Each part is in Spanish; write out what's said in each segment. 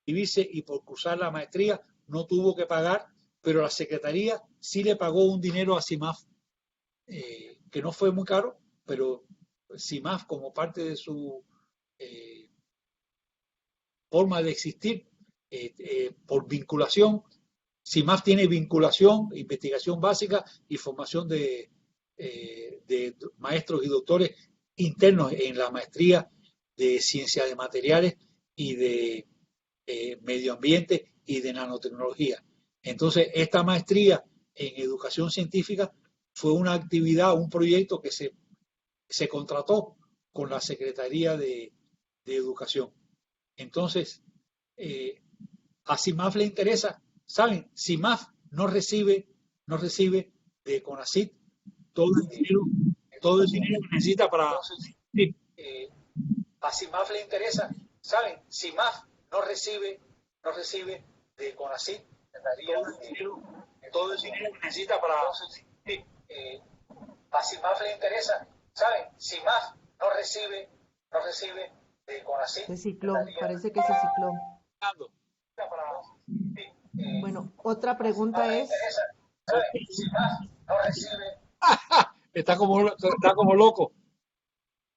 inscribirse y por cursar la maestría no tuvo que pagar, pero la Secretaría sí le pagó un dinero a CIMAF, que no fue muy caro, pero CIMAF como parte de su forma de existir, por vinculación, CIMAF tiene vinculación, investigación básica y formación de maestros y doctores internos en la maestría de ciencia de materiales y de medio ambiente y de nanotecnología. Entonces, esta maestría en educación científica fue una actividad, un proyecto que se contrató con la Secretaría de Educación. Entonces, a CIMAF le interesa, ¿saben? CIMAF no recibe de CONACYT todo el dinero que necesita para... Sí, a CIMAF le interesa, ¿saben? CIMAF no recibe de CONACYT todo el dinero que necesita para... Sí, a CIMAF le interesa, ¿saben? CIMAF no recibe de CONACYT. Se cicló, parece que se cicló. Bueno, otra pregunta es... Está como loco.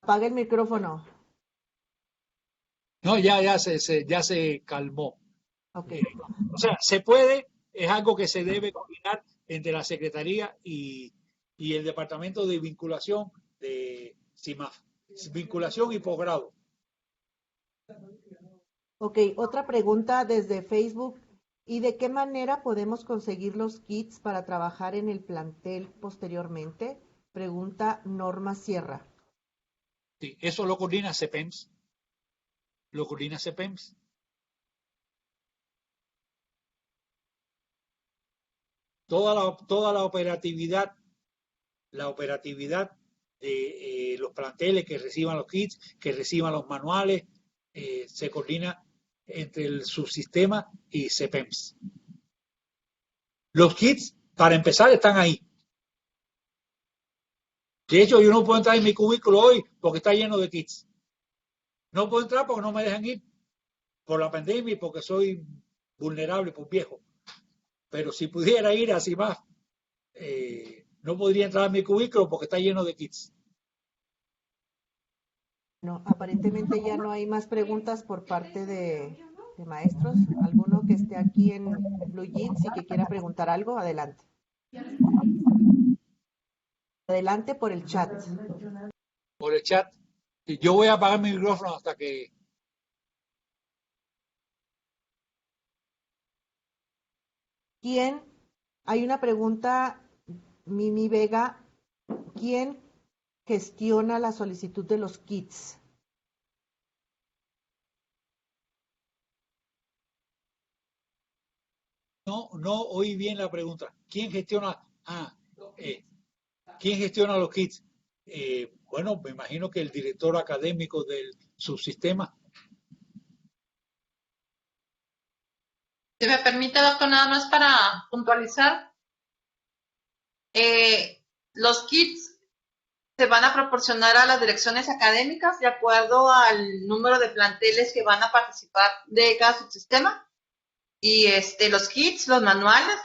Apaga el micrófono. No, ya se calmó. Okay. O sea, se puede, es algo que se debe coordinar entre la Secretaría y el Departamento de Vinculación de CIMAF. Vinculación y posgrado. Ok, otra pregunta desde Facebook. ¿Y de qué manera podemos conseguir los kits para trabajar en el plantel posteriormente? Pregunta Norma Sierra. Sí, eso lo coordina CEPEMS. Toda la operatividad de los planteles que reciban los kits, que reciban los manuales, se coordina entre el subsistema y CEPEMS. Los kits, para empezar, están ahí. De hecho, yo no puedo entrar en mi cubículo hoy porque está lleno de kits. No puedo entrar porque no me dejan ir por la pandemia y porque soy vulnerable por viejo. Pero si pudiera ir así más, no podría entrar en mi cubículo porque está lleno de kits. No, aparentemente ya no hay más preguntas por parte de maestros. ¿Alguno que esté aquí en Blue Jeans y que quiera preguntar algo? Adelante. Adelante por el chat. Por el chat. Yo voy a apagar mi micrófono hasta que... ¿Quién? Hay una pregunta, Mimi Vega. ¿Quién gestiona la solicitud de los kits? No oí bien la pregunta. ¿Quién gestiona? ¿Quién gestiona los kits? Bueno, me imagino que el director académico del subsistema. Si me permite, doctor, nada más para puntualizar, los kits se van a proporcionar a las direcciones académicas de acuerdo al número de planteles que van a participar de cada subsistema. Y los kits, los manuales,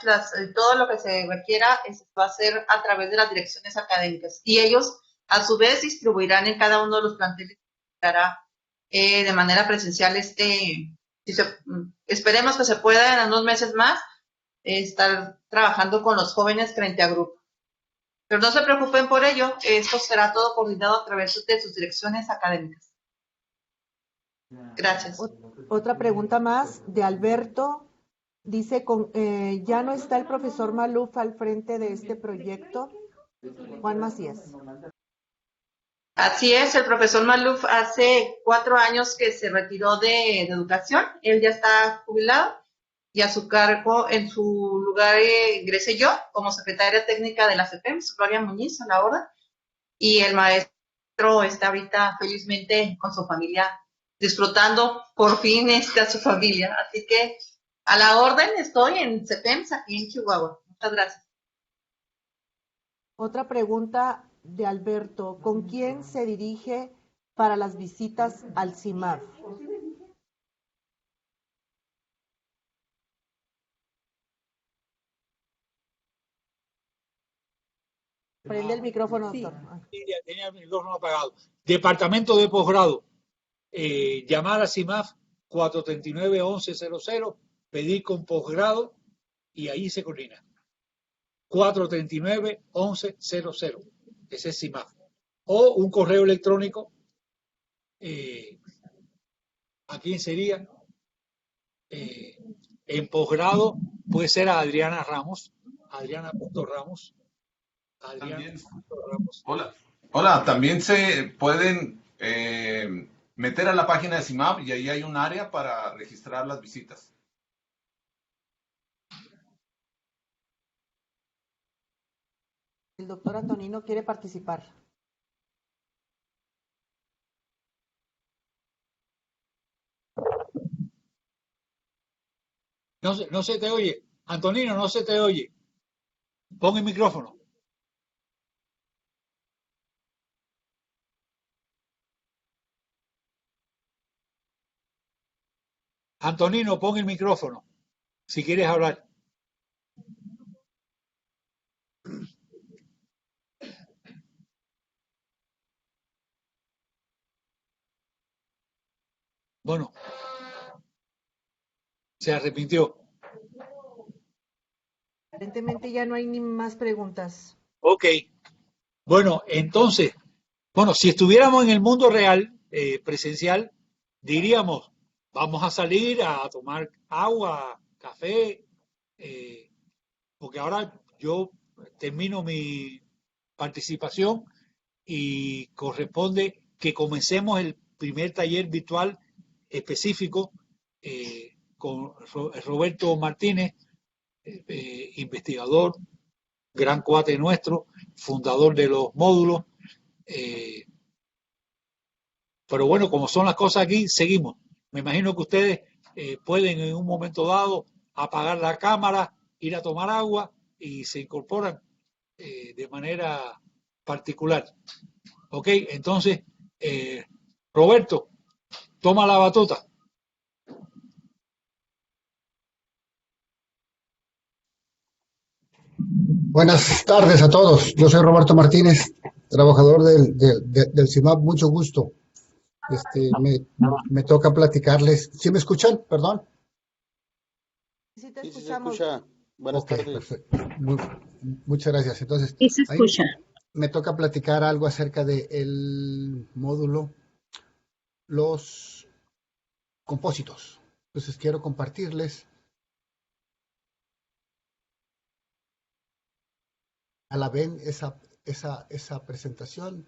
todo lo que se requiera va a ser a través de las direcciones académicas. Y ellos, a su vez, distribuirán en cada uno de los planteles que estará de manera presencial esperemos que se pueda en unos meses más estar trabajando con los jóvenes frente a grupo. Pero no se preocupen por ello, esto será todo coordinado a través de sus direcciones académicas. Gracias. Otra pregunta más de Alberto. Dice, ¿ya no está el profesor Maluf al frente de este proyecto? Juan Macías. Así es, el profesor Maluf hace 4 años que se retiró de educación, él ya está jubilado y a su cargo, en su lugar ingresé yo como secretaria técnica de la CEPEMS, Gloria Muñiz, a la orden, y el maestro está ahorita felizmente con su familia, disfrutando por fin a su familia, así que a la orden estoy en CEPEMS aquí en Chihuahua. Muchas gracias. Otra pregunta de Alberto. ¿Con quién se dirige para las visitas al CIMAF? Prende el micrófono, Sí. doctor. Ah. Tenía el micrófono apagado. Departamento de posgrado. Llamar a CIMAF 439-1100, pedir con posgrado y ahí se coordina. 439-1100. Ese es CIMAF. O un correo electrónico. ¿A quién sería? En posgrado puede ser a Adriana Ramos. Adriana.Ramos. También, hola, también se pueden meter a la página de CIMAF y ahí hay un área para registrar las visitas. El doctor Antonino quiere participar. No se te oye. Antonino, no se te oye. Pon el micrófono. Antonino, pon el micrófono. Si quieres hablar. Bueno, se arrepintió. Aparentemente ya no hay ni más preguntas. Ok. Bueno, entonces, si estuviéramos en el mundo real, presencial, diríamos, vamos a salir a tomar agua, café, porque ahora yo termino mi participación y corresponde que comencemos el primer taller virtual específico con Roberto Martínez, investigador, gran cuate nuestro, fundador de los módulos. Pero bueno, como son las cosas aquí, seguimos. Me imagino que ustedes pueden en un momento dado apagar la cámara, ir a tomar agua y se incorporan de manera particular. Ok, entonces, Roberto, toma la batuta. Buenas tardes a todos. Yo soy Roberto Martínez, trabajador del CIMAP. Mucho gusto. Me toca platicarles. ¿Sí me escuchan? Perdón. Sí, te Sí, sí se escuchamos. escucha. Buenas Ok, tardes. perfecto. Muchas gracias. Entonces, Sí se ahí escucha. me toca platicar algo acerca del módulo Los Compósitos. Entonces, quiero compartirles a la vez esa presentación.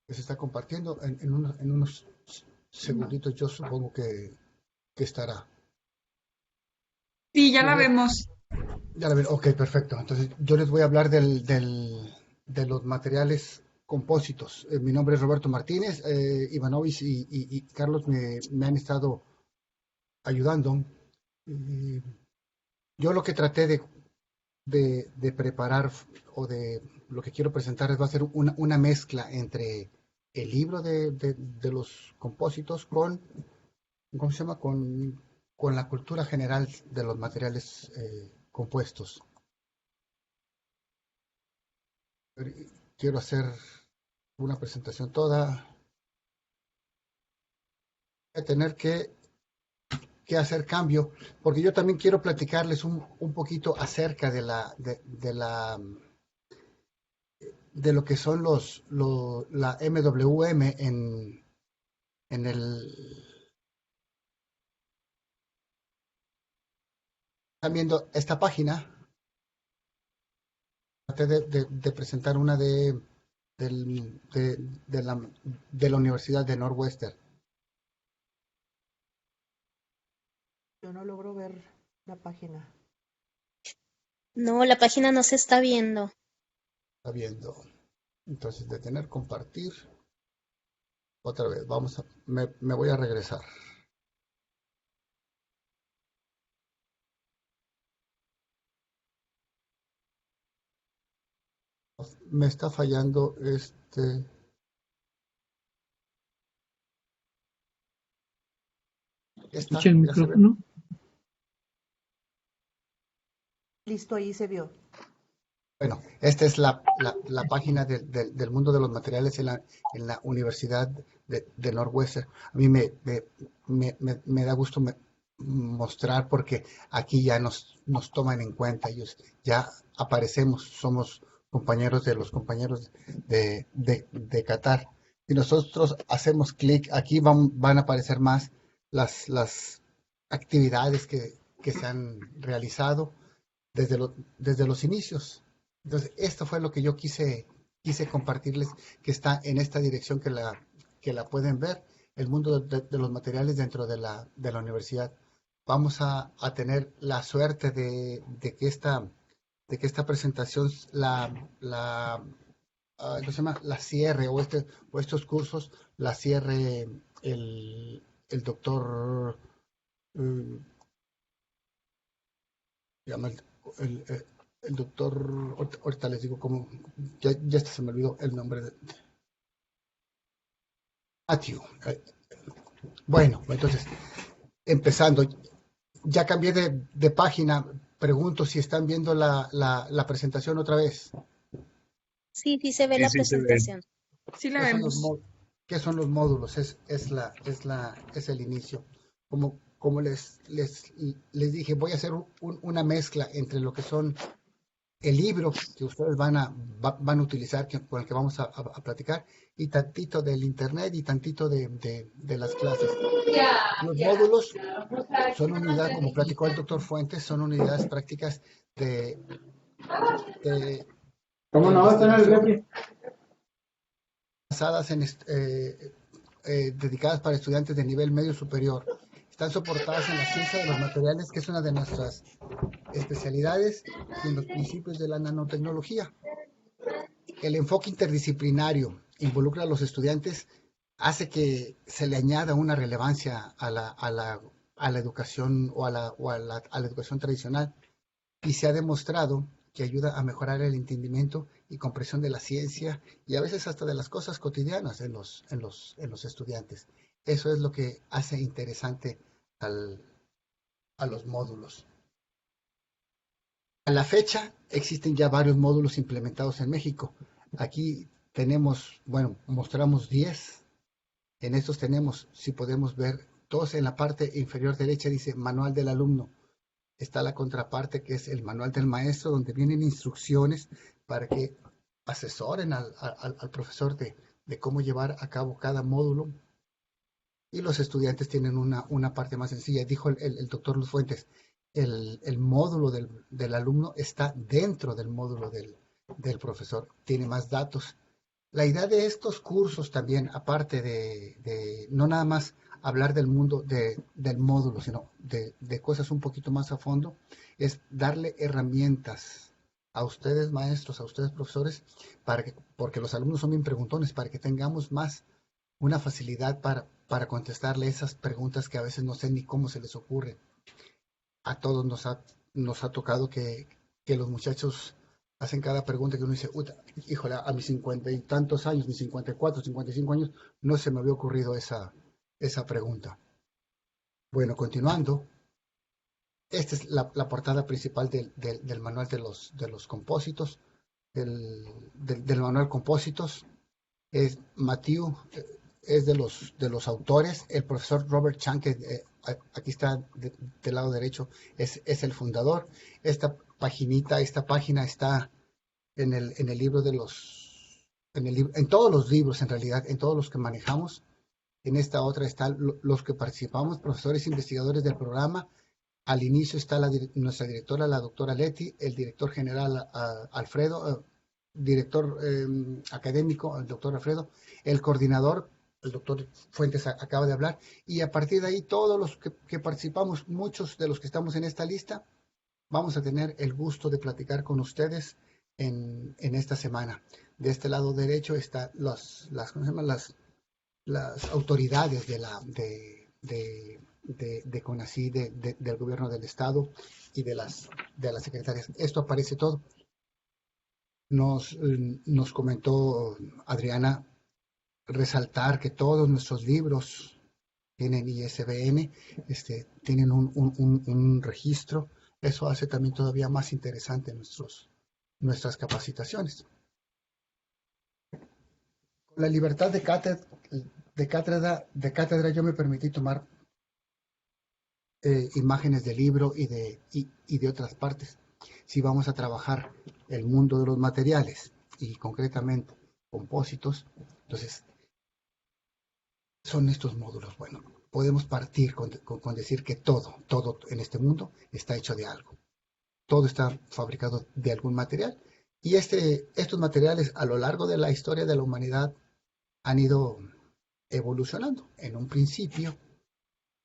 Que se está compartiendo en unos segunditos. Yo supongo que estará. Sí, ya la vemos. Ya la ven. Ok, perfecto. Entonces, yo les voy a hablar de los materiales compósitos. Mi nombre es Roberto Martínez. Ivanovich y Carlos me han estado ayudando. Yo lo que traté de preparar o de lo que quiero presentarles va a ser una mezcla entre el libro de los compósitos con, ¿cómo se llama? Con la cultura general de los materiales compuestos. Quiero hacer una presentación toda. Voy a tener que hacer cambio, porque yo también quiero platicarles un poquito acerca de lo que son la MWM en el. Están viendo esta página. Traté de presentar una de la Universidad de Northwestern. Yo no logro ver la página. No, la página no se está viendo. Está viendo. Entonces, detener, compartir. Otra vez, me voy a regresar. Me está fallando ¿Escucha el micrófono? Listo, ahí se vio. Bueno, esta es la página del mundo de los materiales en la Universidad de Northwestern. A mí me da gusto mostrar porque aquí ya nos toman en cuenta, ellos ya aparecemos, somos compañeros de los compañeros de Qatar. Si nosotros hacemos clic, aquí van a aparecer más las actividades que se han realizado desde los inicios. Entonces, esto fue lo que yo quise compartirles, que está en esta dirección que la pueden ver, el mundo de los materiales dentro de la universidad. Vamos a tener la suerte de que esta presentación ¿cómo se llama? La cierre o estos cursos la cierre el doctor el doctor, ahorita les digo cómo, ya se me olvidó el nombre de Matthew. Bueno, entonces, empezando, ya cambié de página, pregunto si están viendo la presentación otra vez. Sí, se ve la presentación. Sí la vemos. ¿Qué son los módulos? Es el inicio. Como les dije, voy a hacer una mezcla entre lo que son el libro que ustedes van a utilizar, con el que vamos a platicar, y tantito del internet y tantito de las clases. Los módulos son unidades, como platicó el doctor Fuentes, son unidades prácticas ¿Cómo no va a tener el refri? Basadas dedicadas para estudiantes de nivel medio superior. Están soportadas en la ciencia de los materiales, que es una de nuestras especialidades, y en los principios de la nanotecnología. El enfoque interdisciplinario involucra a los estudiantes, hace que se le añada una relevancia a la educación o a la educación tradicional, y se ha demostrado que ayuda a mejorar el entendimiento y comprensión de la ciencia y a veces hasta de las cosas cotidianas en los estudiantes. Eso es lo que hace interesante a los módulos. A la fecha existen ya varios módulos implementados en México. Aquí tenemos, mostramos 10. En estos tenemos, si podemos ver, todos en la parte inferior derecha dice Manual del Alumno. Está la contraparte, que es el Manual del Maestro, donde vienen instrucciones para que asesoren al profesor de cómo llevar a cabo cada módulo. Y los estudiantes tienen una parte más sencilla. Dijo el doctor Luz Fuentes, el módulo del alumno está dentro del módulo del profesor. Tiene más datos. La idea de estos cursos también, aparte de no nada más hablar del mundo del módulo, sino de cosas un poquito más a fondo, es darle herramientas a ustedes maestros, a ustedes profesores, porque los alumnos son bien preguntones, para que tengamos más una facilidad para contestarle esas preguntas que a veces no sé ni cómo se les ocurre. A todos nos ha tocado que los muchachos hacen cada pregunta que uno dice, híjole, a mis 50 y tantos años, mis 54, 55 años, no se me había ocurrido esa pregunta. Bueno, continuando, esta es la portada principal del manual de los compósitos, del manual compósitos. Es Matthew, es de los autores. El profesor Robert Chang, que aquí está del lado derecho, es el fundador. Esta página está en el libro en todos los libros, en realidad, en todos los que manejamos. En esta otra están los que participamos, profesores investigadores del programa. Al inicio está nuestra directora, la doctora Leti, el director general Alfredo, director académico, el doctor Alfredo, el coordinador, el doctor Fuentes acaba de hablar, y a partir de ahí todos los que participamos, muchos de los que estamos en esta lista, vamos a tener el gusto de platicar con ustedes en esta semana. De este lado derecho están las autoridades de CONACYT, del gobierno del estado y de las secretarias. Esto aparece todo. Nos comentó Adriana resaltar que todos nuestros libros tienen ISBN, tienen un registro. Eso hace también todavía más interesante nuestras capacitaciones. Con la libertad de cátedra yo me permití tomar imágenes de libro y de otras partes. Si vamos a trabajar el mundo de los materiales y concretamente compósitos, entonces son estos módulos. Bueno, podemos partir con decir que todo en este mundo está hecho de algo. Todo está fabricado de algún material. Y estos materiales a lo largo de la historia de la humanidad han ido evolucionando. En un principio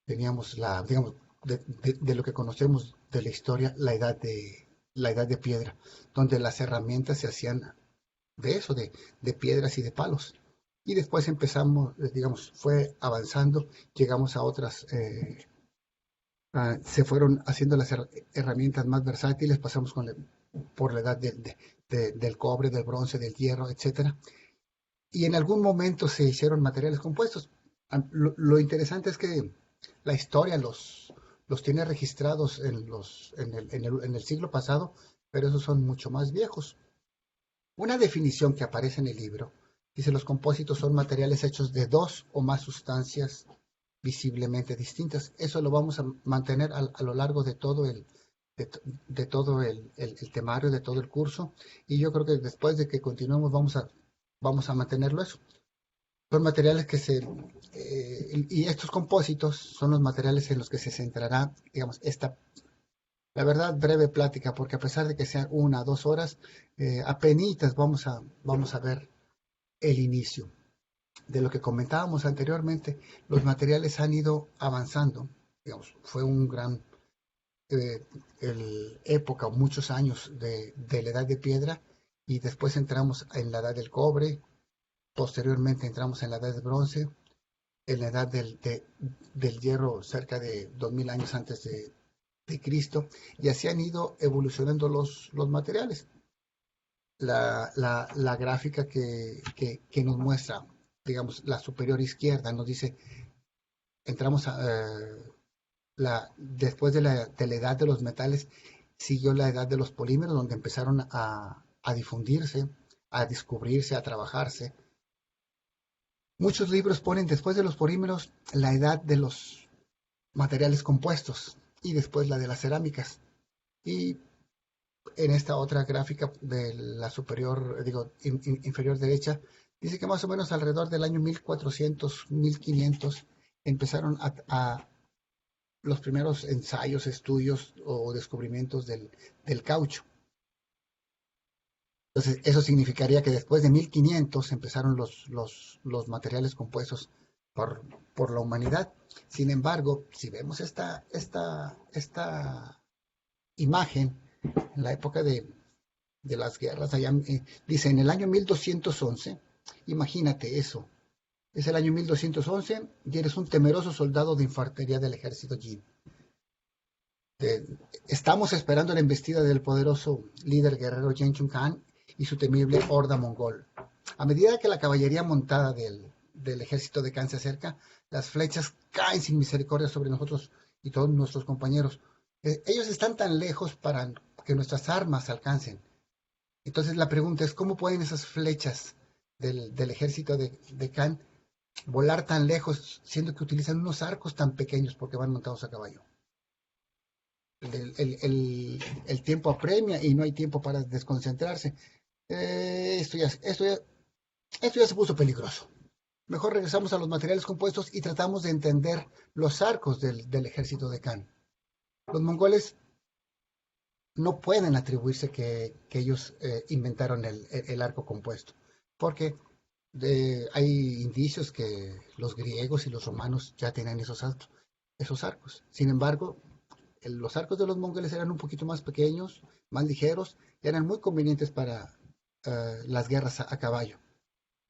teníamos digamos, de lo que conocemos de la historia, la edad de piedra, donde las herramientas se hacían de eso, de piedras y de palos. Y después empezamos, digamos, fue avanzando, llegamos a otras, se fueron haciendo las herramientas más versátiles, pasamos por la edad del cobre, del bronce, del hierro, etcétera. Y en algún momento se hicieron materiales compuestos. Lo interesante es que la historia los tiene registrados en el siglo pasado, pero esos son mucho más viejos. Una definición que aparece en el libro dice: los compósitos son materiales hechos de dos o más sustancias visiblemente distintas. Eso lo vamos a mantener a lo largo de todo el temario, de todo el curso, y yo creo que después de que continuemos vamos a mantenerlo eso. Son materiales y estos compósitos son los materiales en los que se centrará, digamos, la verdad, breve plática, porque a pesar de que sean 1 o 2 horas, apenitas vamos a ver el inicio. De lo que comentábamos anteriormente, los materiales han ido avanzando, digamos, fue un gran época, muchos años de la edad de piedra, y después entramos en la edad del cobre, posteriormente entramos en la edad del bronce, en la edad del hierro cerca de 2000 años antes de Cristo, y así han ido evolucionando los materiales. La gráfica que nos muestra, digamos, la superior izquierda nos dice, entramos después de la edad de los metales, siguió la edad de los polímeros, donde empezaron a difundirse, a descubrirse, a trabajarse. Muchos libros ponen después de los polímeros la edad de los materiales compuestos y después la de las cerámicas. Y en esta otra gráfica de la superior, inferior derecha, dice que más o menos alrededor del año 1400, 1500 empezaron a los primeros ensayos, estudios o descubrimientos del caucho. Entonces, eso significaría que después de 1500 empezaron los materiales compuestos por la humanidad. Sin embargo, si vemos esta imagen, en la época de las guerras, allá, dice en el año 1211, imagínate eso, es el año 1211 y eres un temeroso soldado de infantería del ejército Jin. Estamos esperando la embestida del poderoso líder guerrero Genghis Khan y su temible horda mongol. A medida que la caballería montada del ejército de Khan se acerca, las flechas caen sin misericordia sobre nosotros y todos nuestros compañeros. Ellos están tan lejos para que nuestras armas alcancen. Entonces la pregunta es, ¿cómo pueden esas flechas del ejército de Khan volar tan lejos, siendo que utilizan unos arcos tan pequeños porque van montados a caballo? El tiempo apremia y no hay tiempo para desconcentrarse. Esto ya se puso peligroso. Mejor regresamos a los materiales compuestos y tratamos de entender los arcos del ejército de Khan. Los mongoles no pueden atribuirse que ellos inventaron el arco compuesto, porque hay indicios que los griegos y los romanos ya tenían esos arcos. Sin embargo, los arcos de los mongoles eran un poquito más pequeños, más ligeros, y eran muy convenientes para las guerras a caballo.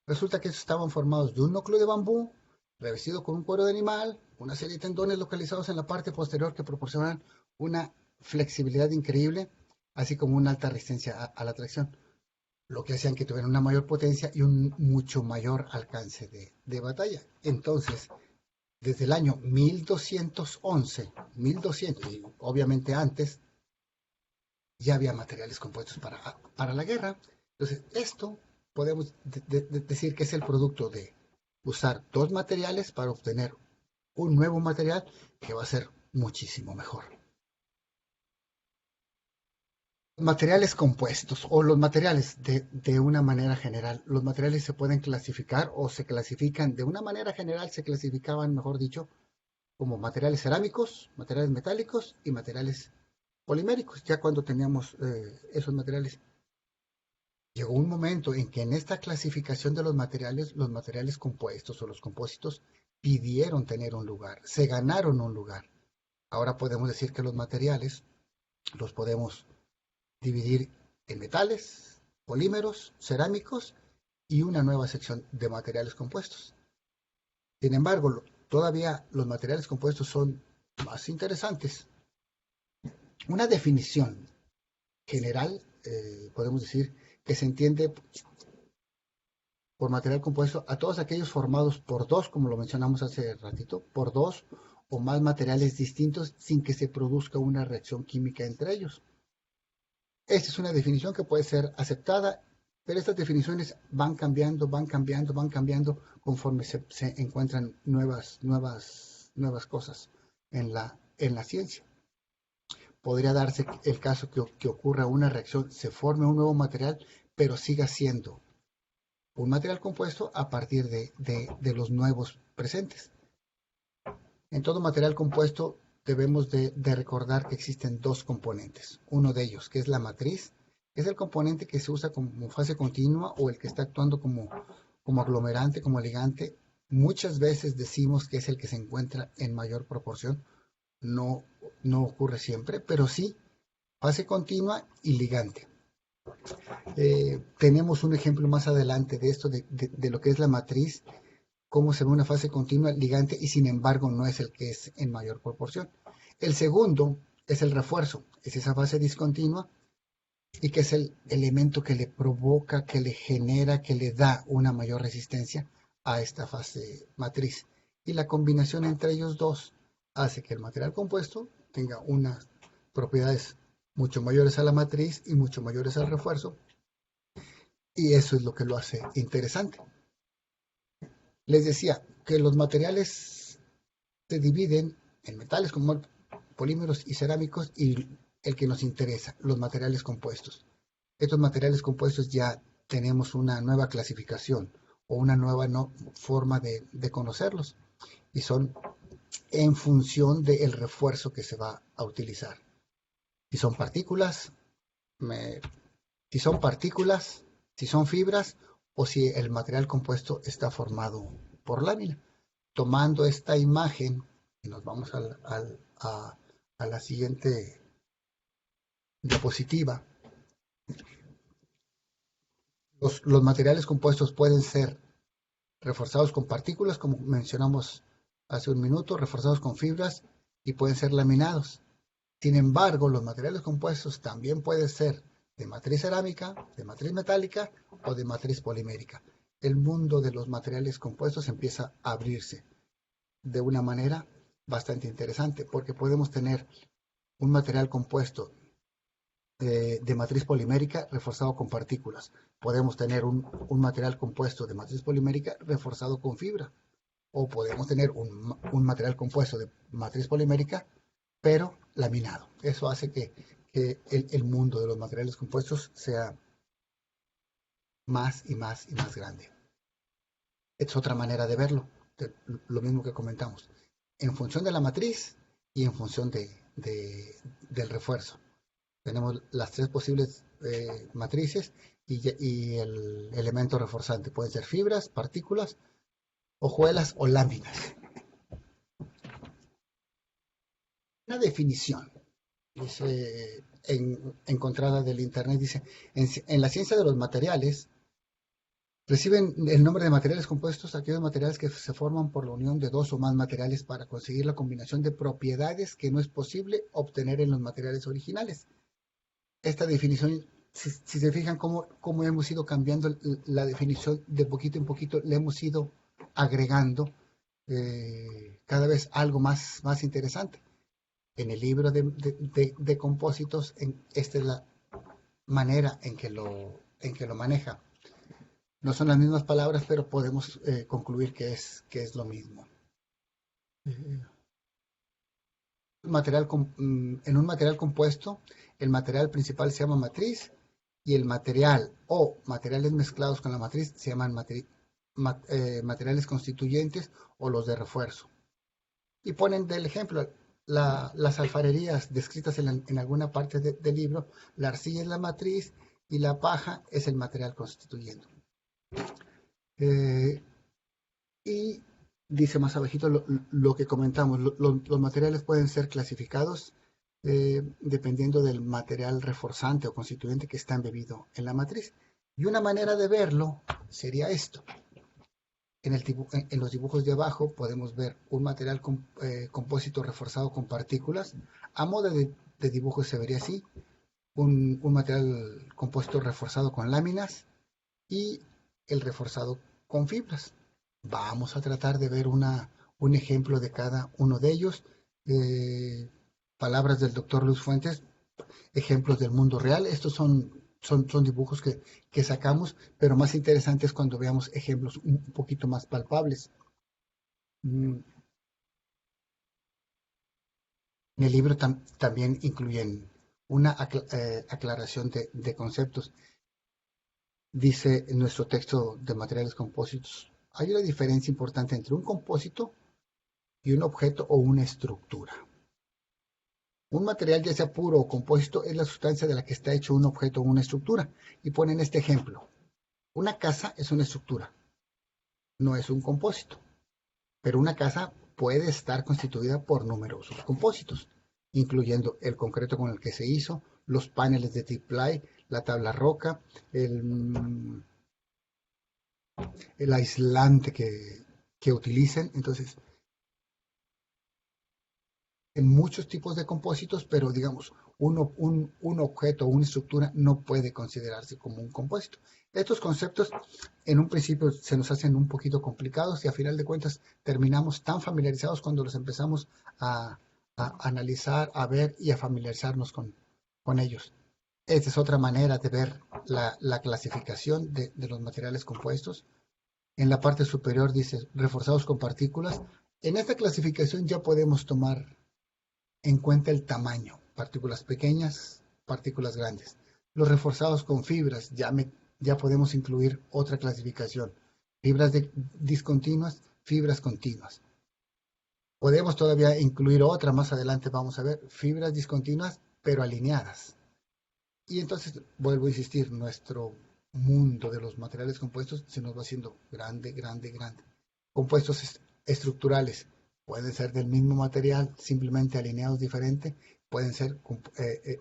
Resulta que estos estaban formados de un núcleo de bambú, revestido con un cuero de animal, una serie de tendones localizados en la parte posterior que proporcionan una flexibilidad increíble, así como una alta resistencia a la tracción, lo que hacían que tuvieran una mayor potencia y un mucho mayor alcance de batalla. Entonces, desde el año 1211, y obviamente antes, ya había materiales compuestos para la guerra. Entonces, esto podemos decir que es el producto de usar dos materiales para obtener un nuevo material que va a ser muchísimo mejor. Materiales compuestos o los materiales de una manera general. Los materiales se pueden clasificar o se clasifican de una manera general, se clasificaban, mejor dicho, como materiales cerámicos, materiales metálicos y materiales poliméricos. Ya cuando teníamos esos materiales, llegó un momento en que en esta clasificación de los materiales compuestos o los compósitos pidieron tener un lugar, se ganaron un lugar. Ahora podemos decir que los materiales los podemos dividir en metales, polímeros, cerámicos y una nueva sección de materiales compuestos. Sin embargo, todavía los materiales compuestos son más interesantes. Una definición general, podemos decir que se entiende por material compuesto a todos aquellos formados por dos, como lo mencionamos hace ratito, por dos o más materiales distintos sin que se produzca una reacción química entre ellos. Esta es una definición que puede ser aceptada, pero estas definiciones van cambiando conforme se encuentran nuevas cosas en la ciencia. Podría darse el caso que ocurra una reacción, se forme un nuevo material, pero siga siendo un material compuesto a partir de los nuevos presentes. En todo material compuesto debemos de recordar que existen dos componentes. Uno de ellos, que es la matriz, es el componente que se usa como fase continua o el que está actuando como aglomerante, como ligante. Muchas veces decimos que es el que se encuentra en mayor proporción. No ocurre siempre, pero sí fase continua y ligante. Tenemos un ejemplo más adelante de esto, de lo que es la matriz, cómo se ve una fase continua, ligante, y sin embargo no es el que es en mayor proporción. El segundo es el refuerzo, es esa fase discontinua y que es el elemento que le provoca, que le genera, que le da una mayor resistencia a esta fase matriz. Y la combinación entre ellos dos hace que el material compuesto tenga unas propiedades mucho mayores a la matriz y mucho mayores al refuerzo, y eso es lo que lo hace interesante. Les decía que los materiales se dividen en metales como polímeros y cerámicos, y el que nos interesa, los materiales compuestos. Estos materiales compuestos ya tenemos una nueva clasificación o una nueva forma de conocerlos, y son en función del refuerzo que se va a utilizar. Si son partículas, si son fibras, o si el material compuesto está formado por lámina. Tomando esta imagen, y nos vamos a la siguiente diapositiva, los materiales compuestos pueden ser reforzados con partículas, como mencionamos hace un minuto, reforzados con fibras, y pueden ser laminados. Sin embargo, los materiales compuestos también pueden ser de matriz cerámica, de matriz metálica o de matriz polimérica. El mundo de los materiales compuestos empieza a abrirse de una manera bastante interesante, porque podemos tener un material compuesto de matriz polimérica reforzado con partículas. Podemos tener un material compuesto de matriz polimérica reforzado con fibra. O podemos tener un material compuesto de matriz polimérica, pero laminado. Eso hace que el mundo de los materiales compuestos sea más y más grande. Es otra manera de verlo, lo mismo que comentamos, en función de la matriz y en función del refuerzo. Tenemos las tres posibles matrices y el elemento reforzante. Pueden ser fibras, partículas, hojuelas o láminas. Una definición encontrada del internet dice: en la ciencia de los materiales reciben el nombre de materiales compuestos aquellos materiales que se forman por la unión de dos o más materiales para conseguir la combinación de propiedades que no es posible obtener en los materiales originales. Esta definición, si se fijan cómo hemos ido cambiando la definición de poquito en poquito, le hemos ido agregando cada vez algo más interesante. En el libro de compósitos, esta es la manera en que lo maneja. No son las mismas palabras, pero podemos concluir que es lo mismo. En un material compuesto, el material principal se llama matriz y el material o materiales mezclados con la matriz se llaman materiales constituyentes o los de refuerzo. Y ponen del ejemplo las alfarerías descritas en alguna parte del libro. La arcilla es la matriz y la paja es el material constituyente. Y dice más abajito lo que comentamos. Los materiales pueden ser clasificados dependiendo del material reforzante o constituyente que está embebido en la matriz. Y una manera de verlo sería esto. En los dibujos de abajo podemos ver un material compósito reforzado con partículas. A modo de dibujo se vería así. Un material compuesto reforzado con láminas y el reforzado con fibras. Vamos a tratar de ver un ejemplo de cada uno de ellos. Palabras del doctor Luis Fuentes, ejemplos del mundo real. Estos son dibujos que sacamos, pero más interesante es cuando veamos ejemplos un poquito más palpables. En el libro también incluyen una aclaración de conceptos. Dice en nuestro texto de materiales compósitos, hay una diferencia importante entre un compósito y un objeto o una estructura. Un material, ya sea puro o compósito, es la sustancia de la que está hecho un objeto o una estructura. Y ponen este ejemplo. Una casa es una estructura, no es un compósito. Pero una casa puede estar constituida por numerosos compósitos, incluyendo el concreto con el que se hizo, los paneles de tip-ply, la tabla roca, el aislante que utilicen. Entonces, en muchos tipos de compósitos, pero digamos, un objeto o una estructura no puede considerarse como un compósito. Estos conceptos en un principio se nos hacen un poquito complicados y a final de cuentas terminamos tan familiarizados cuando los empezamos a analizar, a ver y a familiarizarnos con ellos. Esta es otra manera de ver la clasificación de los materiales compuestos. En la parte superior dice reforzados con partículas. En esta clasificación ya podemos tomar en cuenta el tamaño, partículas pequeñas, partículas grandes. Los reforzados con fibras, ya podemos incluir otra clasificación. Fibras discontinuas, fibras continuas. Podemos todavía incluir otra, más adelante vamos a ver, fibras discontinuas, pero alineadas. Y entonces, vuelvo a insistir, nuestro mundo de los materiales compuestos se nos va haciendo grande, grande, grande. Compuestos estructurales pueden ser del mismo material, simplemente alineados diferente, pueden ser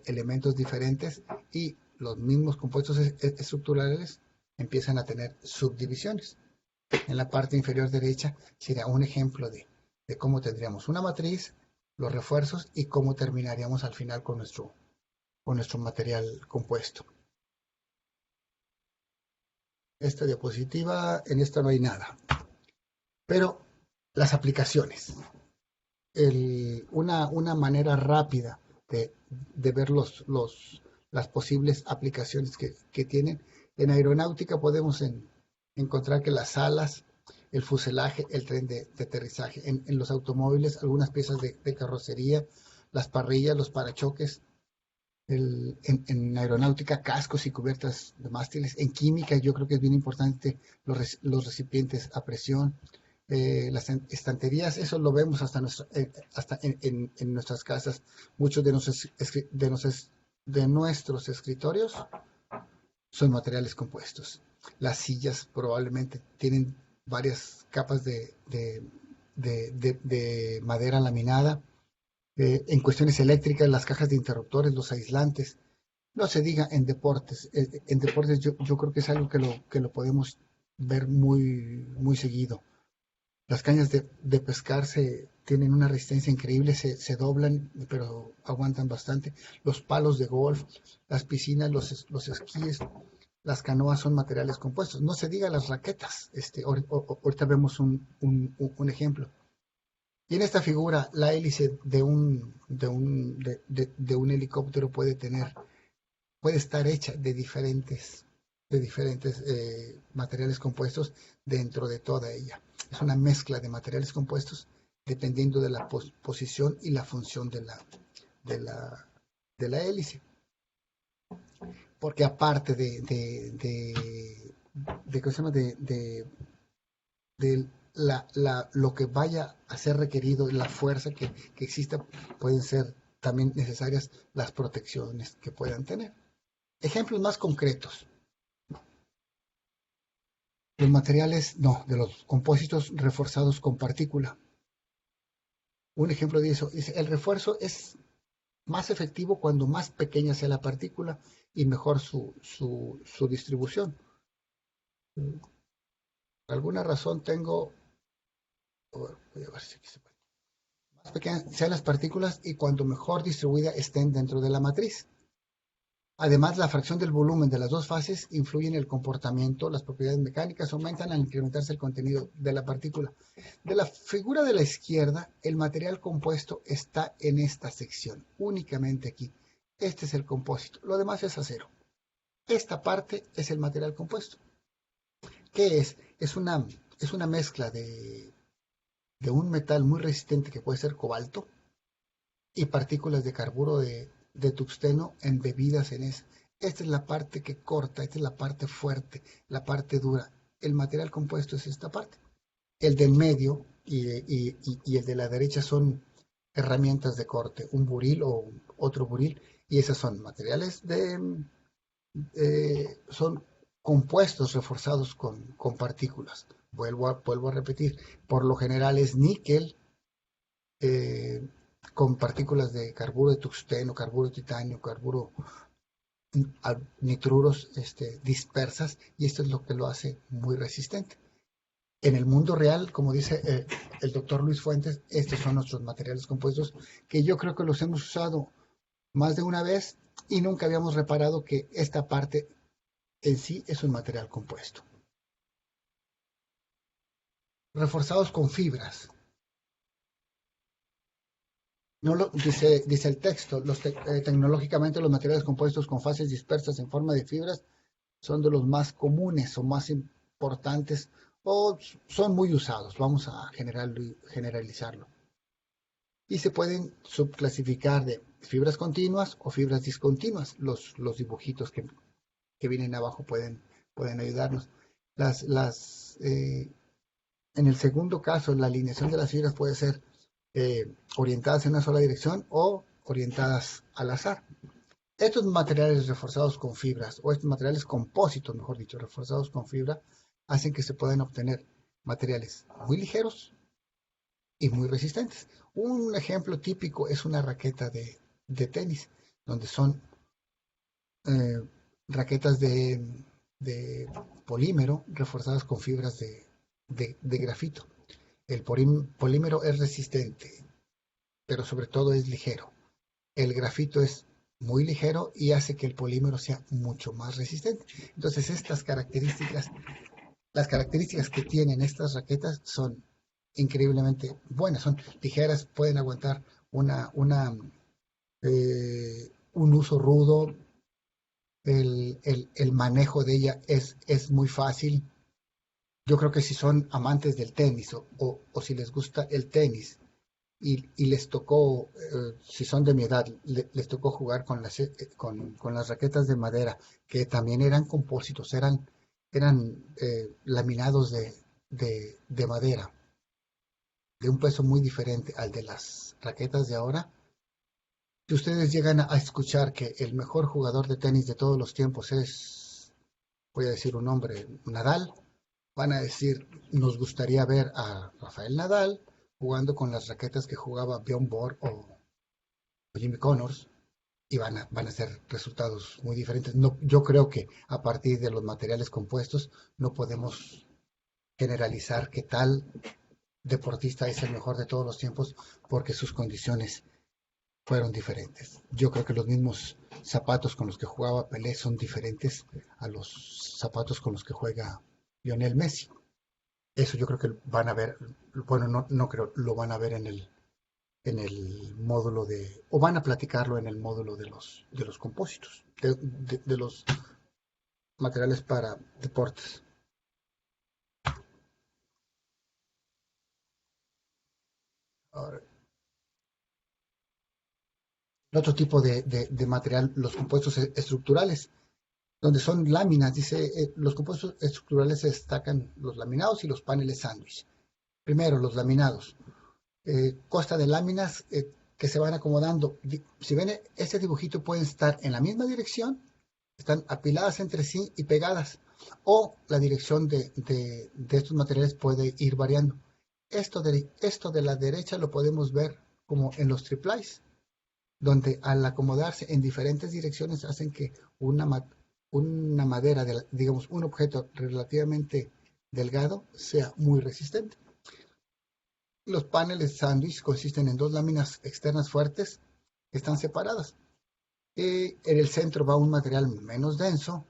elementos diferentes y los mismos compuestos estructurales empiezan a tener subdivisiones. En la parte inferior derecha sería un ejemplo de cómo tendríamos una matriz, los refuerzos y cómo terminaríamos al final con nuestro material compuesto. Esta diapositiva, en esta no hay nada. Pero las aplicaciones. Una manera rápida de ver las posibles aplicaciones que tienen. En aeronáutica podemos encontrar que las alas, el fuselaje, el tren de aterrizaje. En los automóviles, algunas piezas de carrocería, las parrillas, los parachoques. En aeronáutica, cascos y cubiertas de mástiles. En química, yo creo que es bien importante los recipientes a presión. Las estanterías, eso lo vemos hasta en nuestras casas. Muchos de nuestros escritorios son materiales compuestos. Las sillas probablemente tienen varias capas de madera laminada. En cuestiones eléctricas, las cajas de interruptores, los aislantes. No se diga en deportes. En deportes yo creo que es algo que lo podemos ver muy, muy seguido. Las cañas de pescar tienen una resistencia increíble, se doblan, pero aguantan bastante. Los palos de golf, las piscinas, los esquíes, las canoas son materiales compuestos. No se diga las raquetas. Ahorita vemos un ejemplo. Y en esta figura, la hélice de un helicóptero puede estar hecha de diferentes materiales compuestos dentro de toda ella. Es una mezcla de materiales compuestos dependiendo de la posición y la función de la hélice. Porque aparte lo que vaya a ser requerido, la fuerza que exista, pueden ser también necesarias las protecciones que puedan tener. Ejemplos más concretos. Los materiales, de los compósitos reforzados con partícula. Un ejemplo de eso es el refuerzo es más efectivo cuando más pequeña sea la partícula y mejor su distribución. Por alguna razón tengo, voy a ver si aquí se puede. Más pequeñas sean las partículas y cuanto mejor distribuidas estén dentro de la matriz. Además, la fracción del volumen de las dos fases influye en el comportamiento, las propiedades mecánicas aumentan al incrementarse el contenido de la partícula. De la figura de la izquierda, el material compuesto está en esta sección, únicamente aquí. Este es el compósito, lo demás es acero. Esta parte es el material compuesto. ¿Qué es? Es una mezcla de un metal muy resistente que puede ser cobalto y partículas de carburo de tungsteno embebidas en eso. Esta es la parte que corta, esta es la parte fuerte, la parte dura. El material compuesto es esta parte. El del medio y el de la derecha son herramientas de corte, un buril o otro buril, y esas son materiales son compuestos reforzados con partículas. Vuelvo a repetir, por lo general es níquel, con partículas de carburo de tungsteno, carburo de titanio, carburo nitruros dispersas, y esto es lo que lo hace muy resistente. En el mundo real, como dice el doctor Luis Fuentes, estos son nuestros materiales compuestos que yo creo que los hemos usado más de una vez y nunca habíamos reparado que esta parte en sí es un material compuesto. Reforzados con fibras. Dice el texto, tecnológicamente los materiales compuestos con fases dispersas en forma de fibras son de los más comunes o más importantes o son muy usados. Vamos a generalizarlo. Y se pueden subclasificar de fibras continuas o fibras discontinuas. Los dibujitos que vienen abajo pueden ayudarnos. En el segundo caso, la alineación de las fibras puede ser orientadas en una sola dirección o orientadas al azar. Estos materiales reforzados con fibras, o estos materiales compósitos, mejor dicho, reforzados con fibra, hacen que se puedan obtener materiales muy ligeros y muy resistentes. Un ejemplo típico es una raqueta de tenis, donde son raquetas de polímero reforzadas con fibras de grafito. El polímero es resistente, pero sobre todo es ligero. El grafito es muy ligero y hace que el polímero sea mucho más resistente. Entonces, las características que tienen estas raquetas son increíblemente buenas. Son ligeras, pueden aguantar un uso rudo. El manejo de ella es muy fácil. Yo creo que si son amantes del tenis o si les gusta el tenis y les tocó, si son de mi edad, les tocó jugar con las raquetas de madera, que también eran compósitos, eran laminados de madera, de un peso muy diferente al de las raquetas de ahora. Si ustedes llegan a escuchar que el mejor jugador de tenis de todos los tiempos es, voy a decir un nombre, Nadal, van a decir, nos gustaría ver a Rafael Nadal jugando con las raquetas que jugaba Bjorn Borg o Jimmy Connors, y van a ser resultados muy diferentes. No, yo creo que a partir de los materiales compuestos no podemos generalizar que tal deportista es el mejor de todos los tiempos porque sus condiciones fueron diferentes. Yo creo que los mismos zapatos con los que jugaba Pelé son diferentes a los zapatos con los que juega Lionel Messi. Eso yo creo que van a ver, bueno, no creo, lo van a ver en el módulo o van a platicarlo en el módulo de los compósitos, de los materiales para deportes. Ahora, el otro tipo de material, los compuestos estructurales, donde son láminas, dice, los compuestos estructurales se destacan los laminados y los paneles sándwich. Primero, los laminados. Consta de láminas que se van acomodando. Si ven este dibujito, pueden estar en la misma dirección, están apiladas entre sí y pegadas, o la dirección de estos materiales puede ir variando. Esto de la derecha lo podemos ver como en los triplies, donde al acomodarse en diferentes direcciones hacen que una madera, digamos, un objeto relativamente delgado sea muy resistente. Los paneles sándwich consisten en dos láminas externas fuertes que están separadas. En el centro va un material menos denso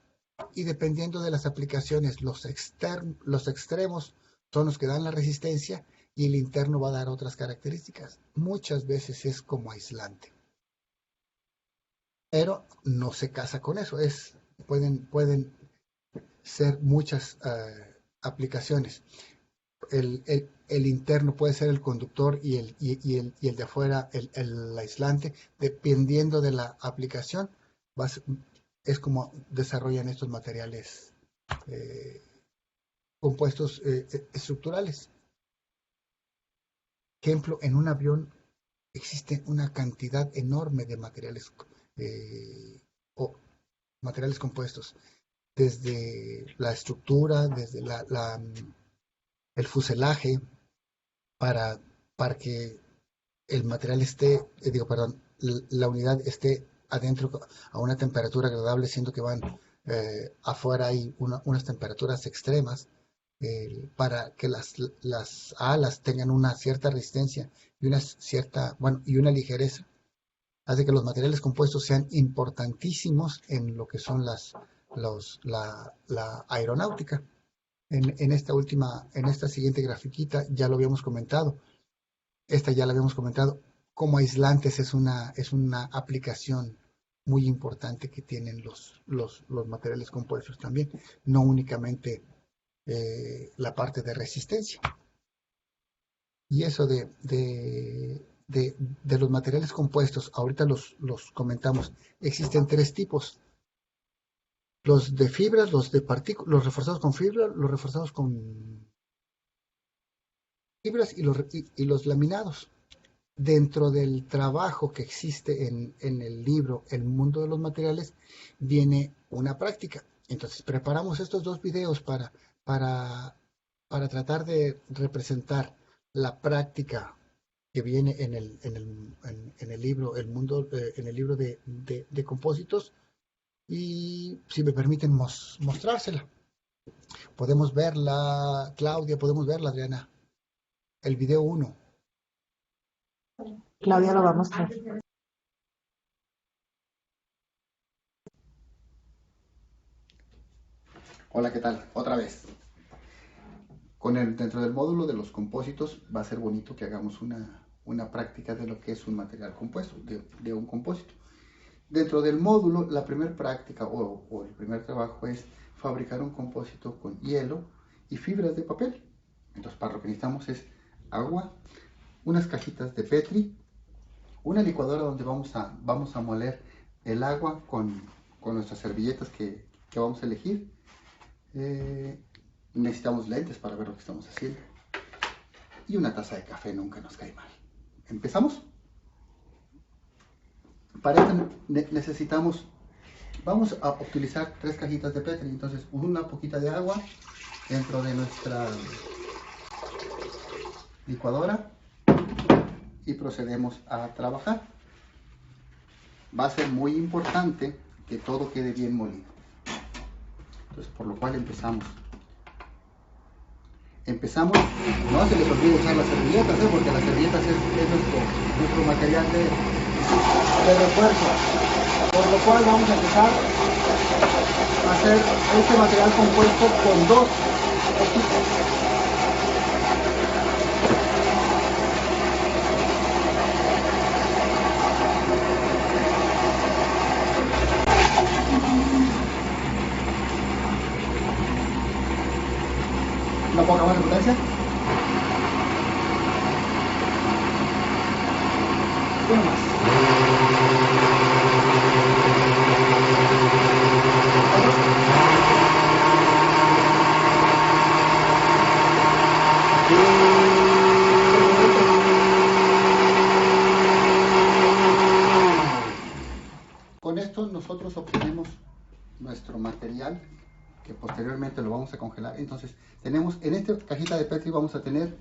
y dependiendo de las aplicaciones, los extremos son los que dan la resistencia y el interno va a dar otras características. Muchas veces es como aislante. Pero no se casa con eso. Pueden ser muchas aplicaciones. El interno puede ser el conductor y el de afuera el aislante. Dependiendo de la aplicación, es como desarrollan estos materiales compuestos estructurales. Ejemplo, en un avión existe una cantidad enorme de materiales materiales compuestos, desde la estructura, desde el fuselaje, para que el material la unidad esté adentro a una temperatura agradable, siendo que van afuera hay unas temperaturas extremas, para que las alas tengan una cierta resistencia y una ligereza. Hace que los materiales compuestos sean importantísimos en lo que son la aeronáutica. En esta siguiente grafiquita ya lo habíamos comentado. Esta ya la habíamos comentado. Como aislantes es una aplicación muy importante que tienen los materiales compuestos también, no únicamente la parte de resistencia. Y eso de los materiales compuestos, ahorita los comentamos. Existen tres tipos: los de fibras, los de partículas, los reforzados con fibra, los reforzados con fibras y los laminados. Dentro del trabajo que existe en el libro El mundo de los materiales, viene una práctica. Entonces preparamos estos dos videos para tratar de representar la práctica que viene en el libro El mundo, en el libro de compósitos, y si me permiten mostrársela. Podemos verla, Claudia, podemos verla, Adriana. El video 1. Claudia lo va a mostrar. Hola, ¿qué tal? Otra vez. Dentro del módulo de los compósitos va a ser bonito que hagamos una práctica de lo que es un material compuesto, de un compósito. Dentro del módulo, la primera práctica o el primer trabajo es fabricar un compósito con hielo y fibras de papel. Entonces, para lo que necesitamos es agua, unas cajitas de Petri, una licuadora donde vamos a moler el agua con nuestras servilletas que vamos a elegir. Necesitamos lentes para ver lo que estamos haciendo. Y una taza de café nunca nos cae mal. ¿Empezamos? Para esto vamos a utilizar 3 cajitas de Petri. Entonces, una poquita de agua dentro de nuestra licuadora y procedemos a trabajar. Va a ser muy importante que todo quede bien molido. Entonces, por lo cual empezamos, no se les olvide usar las servilletas, porque las servilletas es nuestro material de refuerzo. Por lo cual vamos a empezar a hacer este material compuesto con 2 equipos. ¿No puedo acabar la potencia? Uno más. Con esto nosotros obtenemos nuestro material que posteriormente lo vamos a congelar. Entonces tenemos en esta cajita de Petri vamos a tener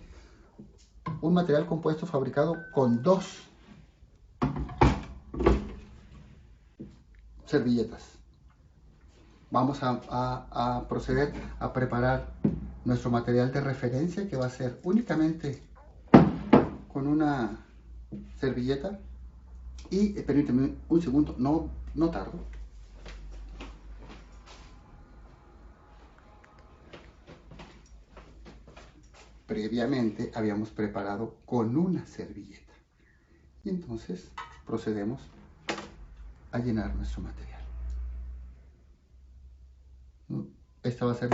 un material compuesto fabricado con 2 servilletas. Vamos a proceder a preparar nuestro material de referencia, que va a ser únicamente con una servilleta. Y permíteme un segundo, no tardo. Previamente habíamos preparado con una servilleta. Y entonces procedemos a llenar nuestro material. Esta va a ser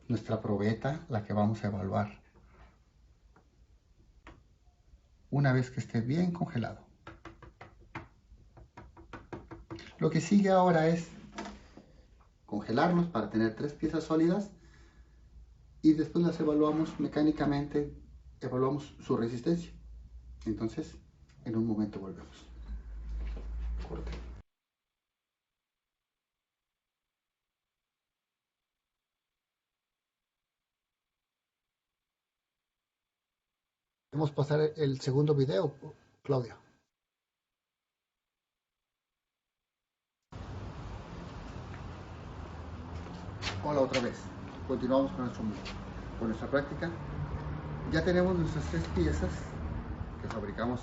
nuestra probeta, la que vamos a evaluar una vez que esté bien congelado. Lo que sigue ahora es congelarlos para tener 3 piezas sólidas y después las evaluamos mecánicamente, evaluamos su resistencia. Entonces, en un momento volvemos. Corte. Vamos a pasar el segundo video, Claudia. Hola otra vez. Continuamos con nuestra práctica. Ya tenemos nuestras 3 piezas que fabricamos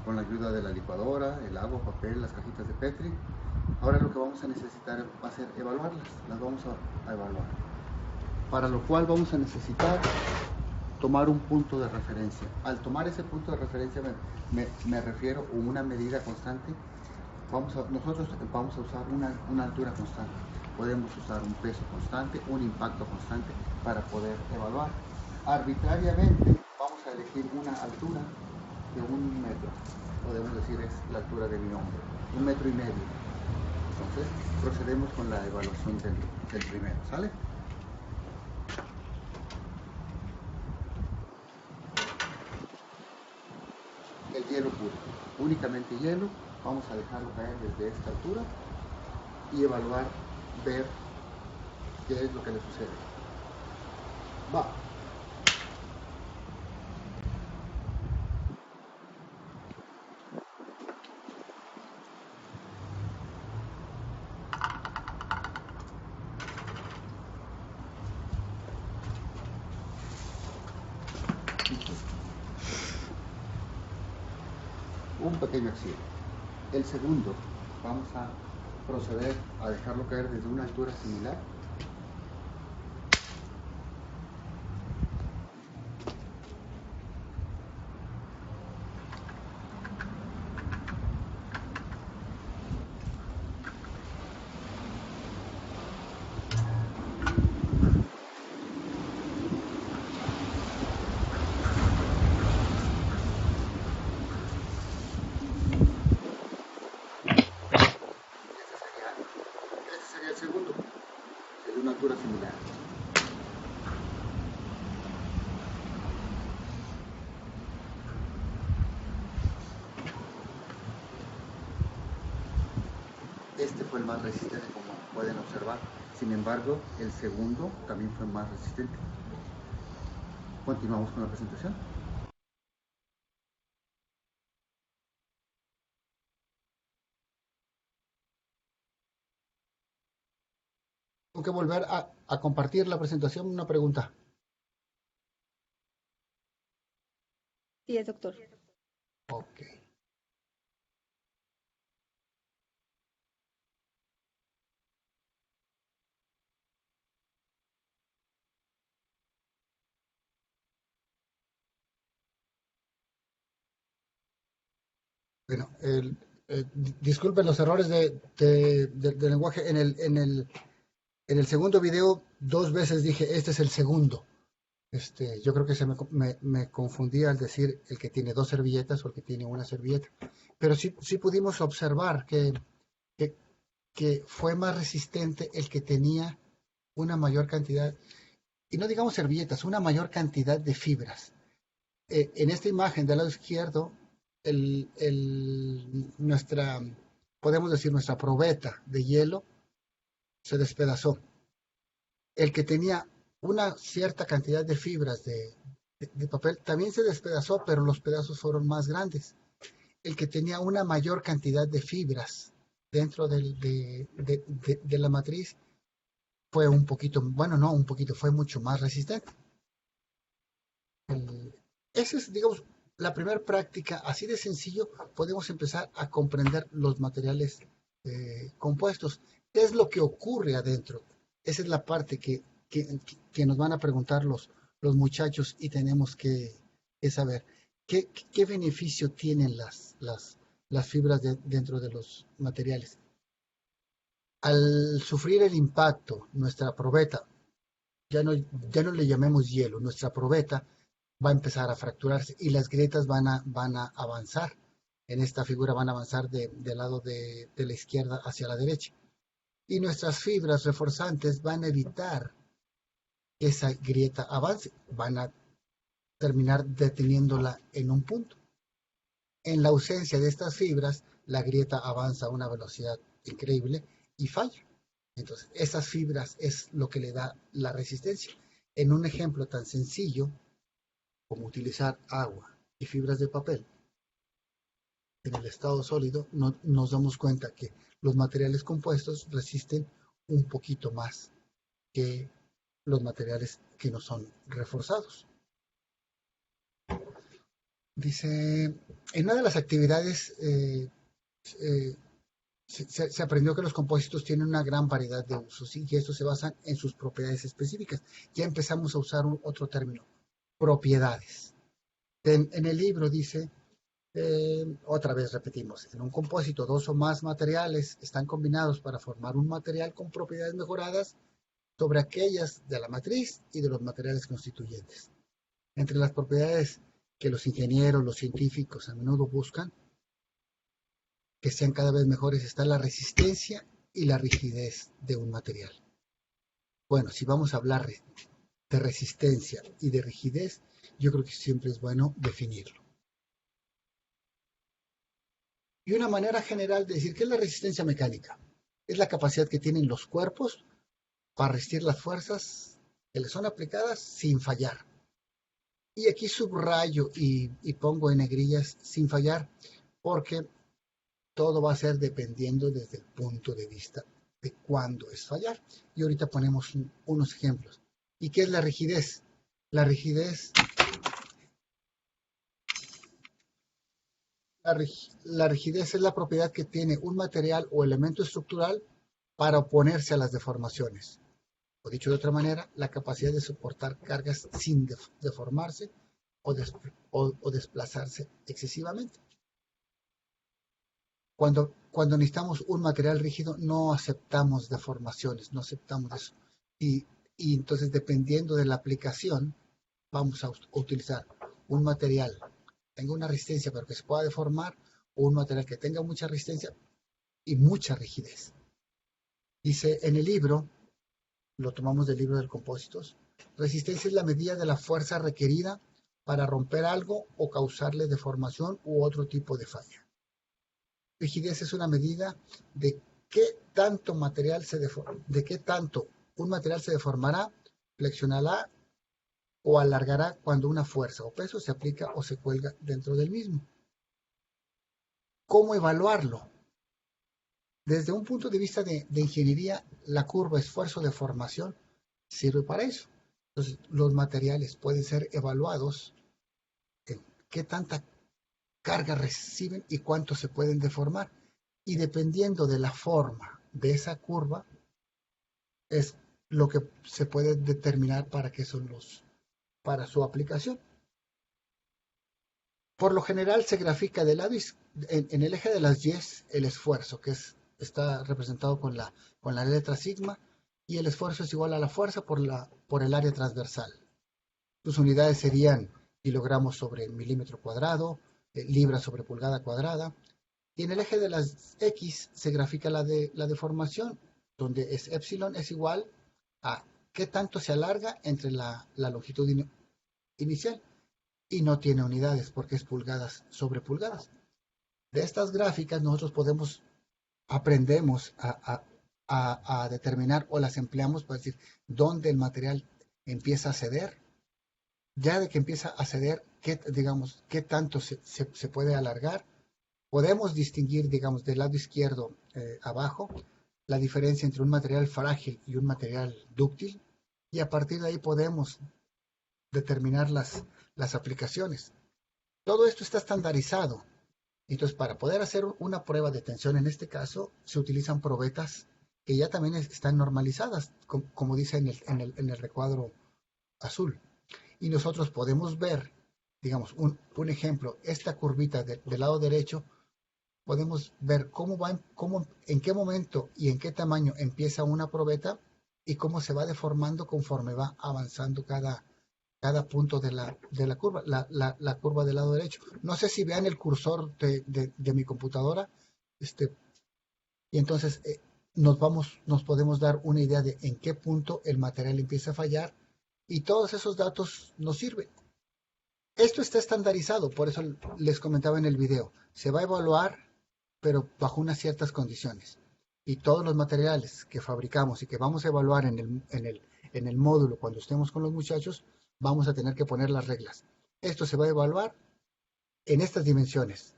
con la ayuda de la licuadora, el agua, papel, las cajitas de Petri. Ahora lo que vamos a necesitar va a ser evaluarlas. Las vamos a evaluar. Para lo cual vamos a necesitar tomar un punto de referencia. Al tomar ese punto de referencia me refiero a una medida constante. Nosotros vamos a usar una altura constante. Podemos usar un peso constante, un impacto constante para poder evaluar. Arbitrariamente vamos a elegir una altura de 1 metro. Podemos decir es la altura de mi hombro, 1,5 metros. Entonces procedemos con la evaluación del primero, ¿sale? El hielo puro, únicamente hielo. Vamos a dejarlo caer desde esta altura y evaluar, ver qué es lo que le sucede. Va. Un pequeño accidente. El segundo, vamos a proceder a dejarlo caer desde una altura similar. Este sería el segundo, de una altura similar. Este fue el más resistente, como pueden observar. Sin embargo, el segundo también fue más resistente. Continuamos con la presentación. Tengo que volver a compartir la presentación. Una pregunta. Sí, doctor. Ok. Bueno, disculpen los errores de lenguaje en el En el segundo video, 2 veces dije, este es el segundo. Yo creo que me confundí al decir el que tiene 2 servilletas o el que tiene una servilleta. Pero sí pudimos observar que fue más resistente el que tenía una mayor cantidad, y no digamos servilletas, una mayor cantidad de fibras. En esta imagen del lado izquierdo, podemos decir nuestra probeta de hielo se despedazó. El que tenía una cierta cantidad de fibras de papel también se despedazó, pero los pedazos fueron más grandes. El que tenía una mayor cantidad de fibras dentro de la matriz fue un poquito, bueno, no un poquito, fue mucho más resistente. Esa es, digamos, la primera práctica. Así de sencillo podemos empezar a comprender los materiales compuestos. ¿Qué es lo que ocurre adentro? Esa es la parte que nos van a preguntar los muchachos y tenemos que saber. ¿Qué beneficio tienen las fibras dentro de los materiales? Al sufrir el impacto, nuestra probeta, ya no le llamemos hielo, nuestra probeta va a empezar a fracturarse y las grietas van a avanzar. En esta figura van a avanzar del lado de la izquierda hacia la derecha. Y nuestras fibras reforzantes van a evitar que esa grieta avance, van a terminar deteniéndola en un punto. En la ausencia de estas fibras, la grieta avanza a una velocidad increíble y falla. Entonces, esas fibras es lo que le da la resistencia. En un ejemplo tan sencillo como utilizar agua y fibras de papel, en el estado sólido nos damos cuenta que los materiales compuestos resisten un poquito más que los materiales que no son reforzados. Dice, en una de las actividades se aprendió que los compuestos tienen una gran variedad de usos y que estos se basan en sus propiedades específicas. Ya empezamos a usar otro término, propiedades. En el libro dice, otra vez repetimos, en un compósito 2 o más materiales están combinados para formar un material con propiedades mejoradas sobre aquellas de la matriz y de los materiales constituyentes. Entre las propiedades que los ingenieros, los científicos a menudo buscan que sean cada vez mejores está la resistencia y la rigidez de un material. Bueno, si vamos a hablar de resistencia y de rigidez, yo creo que siempre es bueno definirlo. Y una manera general de decir qué es la resistencia mecánica es la capacidad que tienen los cuerpos para resistir las fuerzas que les son aplicadas sin fallar. Y aquí subrayo y pongo en negrillas sin fallar, porque todo va a ser dependiendo desde el punto de vista de cuándo es fallar. Y ahorita ponemos unos ejemplos. ¿Y qué es la rigidez? La rigidez es la propiedad que tiene un material o elemento estructural para oponerse a las deformaciones. O dicho de otra manera, la capacidad de soportar cargas sin deformarse o desplazarse excesivamente. Cuando necesitamos un material rígido, no aceptamos deformaciones, no aceptamos eso. Y entonces, dependiendo de la aplicación, vamos a utilizar un material que tenga una resistencia, pero que se pueda deformar, o un material que tenga mucha resistencia y mucha rigidez. Dice en el libro, lo tomamos del libro de compósitos, resistencia es la medida de la fuerza requerida para romper algo o causarle deformación u otro tipo de falla. Rigidez es una medida de qué tanto un material se deformará, flexionará o alargará cuando una fuerza o peso se aplica o se cuelga dentro del mismo. ¿Cómo evaluarlo? Desde un punto de vista de ingeniería, la curva esfuerzo-deformación sirve para eso. Entonces, los materiales pueden ser evaluados en qué tanta carga reciben y cuánto se pueden deformar. Y dependiendo de la forma de esa curva, es lo que se puede determinar para para su aplicación. Por lo general se grafica del lado en el eje de las Y el esfuerzo, que está representado con la letra sigma, y el esfuerzo es igual a la fuerza por el área transversal. Sus unidades serían kilogramos sobre milímetro cuadrado, libras sobre pulgada cuadrada, y en el eje de las X se grafica la deformación, donde epsilon es igual a qué tanto se alarga entre la longitud inicial, y no tiene unidades porque es pulgadas sobre pulgadas. De estas gráficas nosotros aprendemos a determinar, o las empleamos para decir dónde el material empieza a ceder. Ya de que empieza a ceder, qué tanto se puede alargar. Podemos distinguir, digamos, del lado izquierdo abajo, la diferencia entre un material frágil y un material dúctil, y a partir de ahí podemos determinar las aplicaciones. Todo esto está estandarizado. Entonces, para poder hacer una prueba de tensión, en este caso, se utilizan probetas que ya también están normalizadas, como dice en el recuadro azul. Y nosotros podemos ver, digamos, un ejemplo, esta curvita del lado derecho, podemos ver en qué momento y en qué tamaño empieza una probeta y cómo se va deformando conforme va avanzando cada punto de la curva, la curva del lado derecho. No sé si vean el cursor de mi computadora, y entonces nos podemos dar una idea de en qué punto el material empieza a fallar, y todos esos datos nos sirven. Esto está estandarizado, por eso les comentaba en el video. Se va a evaluar, pero bajo unas ciertas condiciones. Y todos los materiales que fabricamos y que vamos a evaluar en el módulo cuando estemos con los muchachos, vamos a tener que poner las reglas. Esto se va a evaluar en estas dimensiones.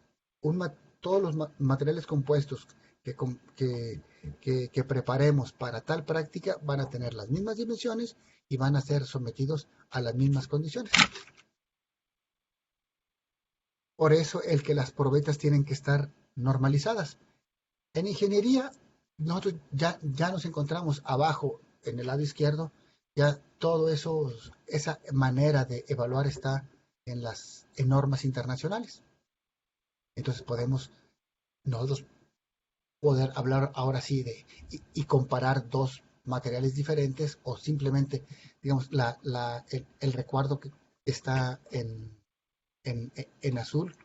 Todos los materiales compuestos que preparemos para tal práctica van a tener las mismas dimensiones y van a ser sometidos a las mismas condiciones. Por eso el que las probetas tienen que estar normalizadas. En ingeniería, nosotros ya nos encontramos abajo, en el lado izquierdo, ya todo eso, esa manera de evaluar está en normas internacionales. Entonces podemos nosotros poder hablar ahora sí y comparar dos materiales diferentes, o simplemente, digamos, el recuadro que está en azul,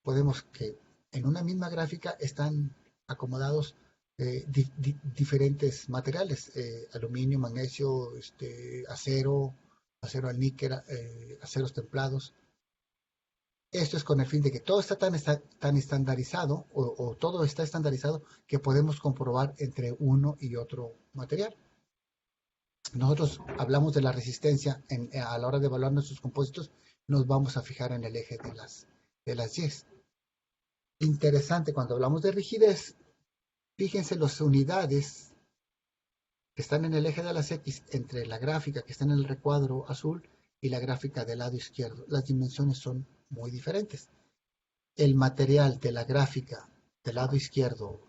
podemos que en una misma gráfica están acomodados diferentes materiales, aluminio, magnesio, acero al níquel, aceros templados. Esto es con el fin de que todo está tan estandarizado, o todo está estandarizado, que podemos comprobar entre uno y otro material. Nosotros hablamos de la resistencia a la hora de evaluar nuestros compósitos, nos vamos a fijar en el eje de las Y. Interesante, cuando hablamos de rigidez, fíjense las unidades que están en el eje de las X entre la gráfica que está en el recuadro azul y la gráfica del lado izquierdo. Las dimensiones son muy diferentes. El material de la gráfica del lado izquierdo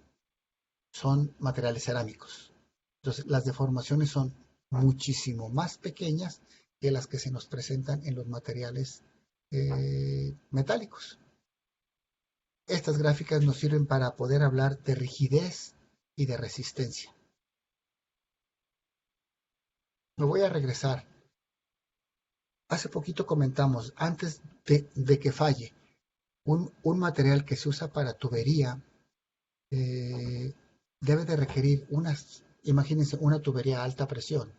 son materiales cerámicos. Entonces, las deformaciones son muchísimo más pequeñas que las que se nos presentan en los materiales metálicos. Estas gráficas nos sirven para poder hablar de rigidez y de resistencia. Me voy a regresar. Hace poquito comentamos, antes de que falle, un material que se usa para tubería debe de requerir imagínense, una tubería a alta presión.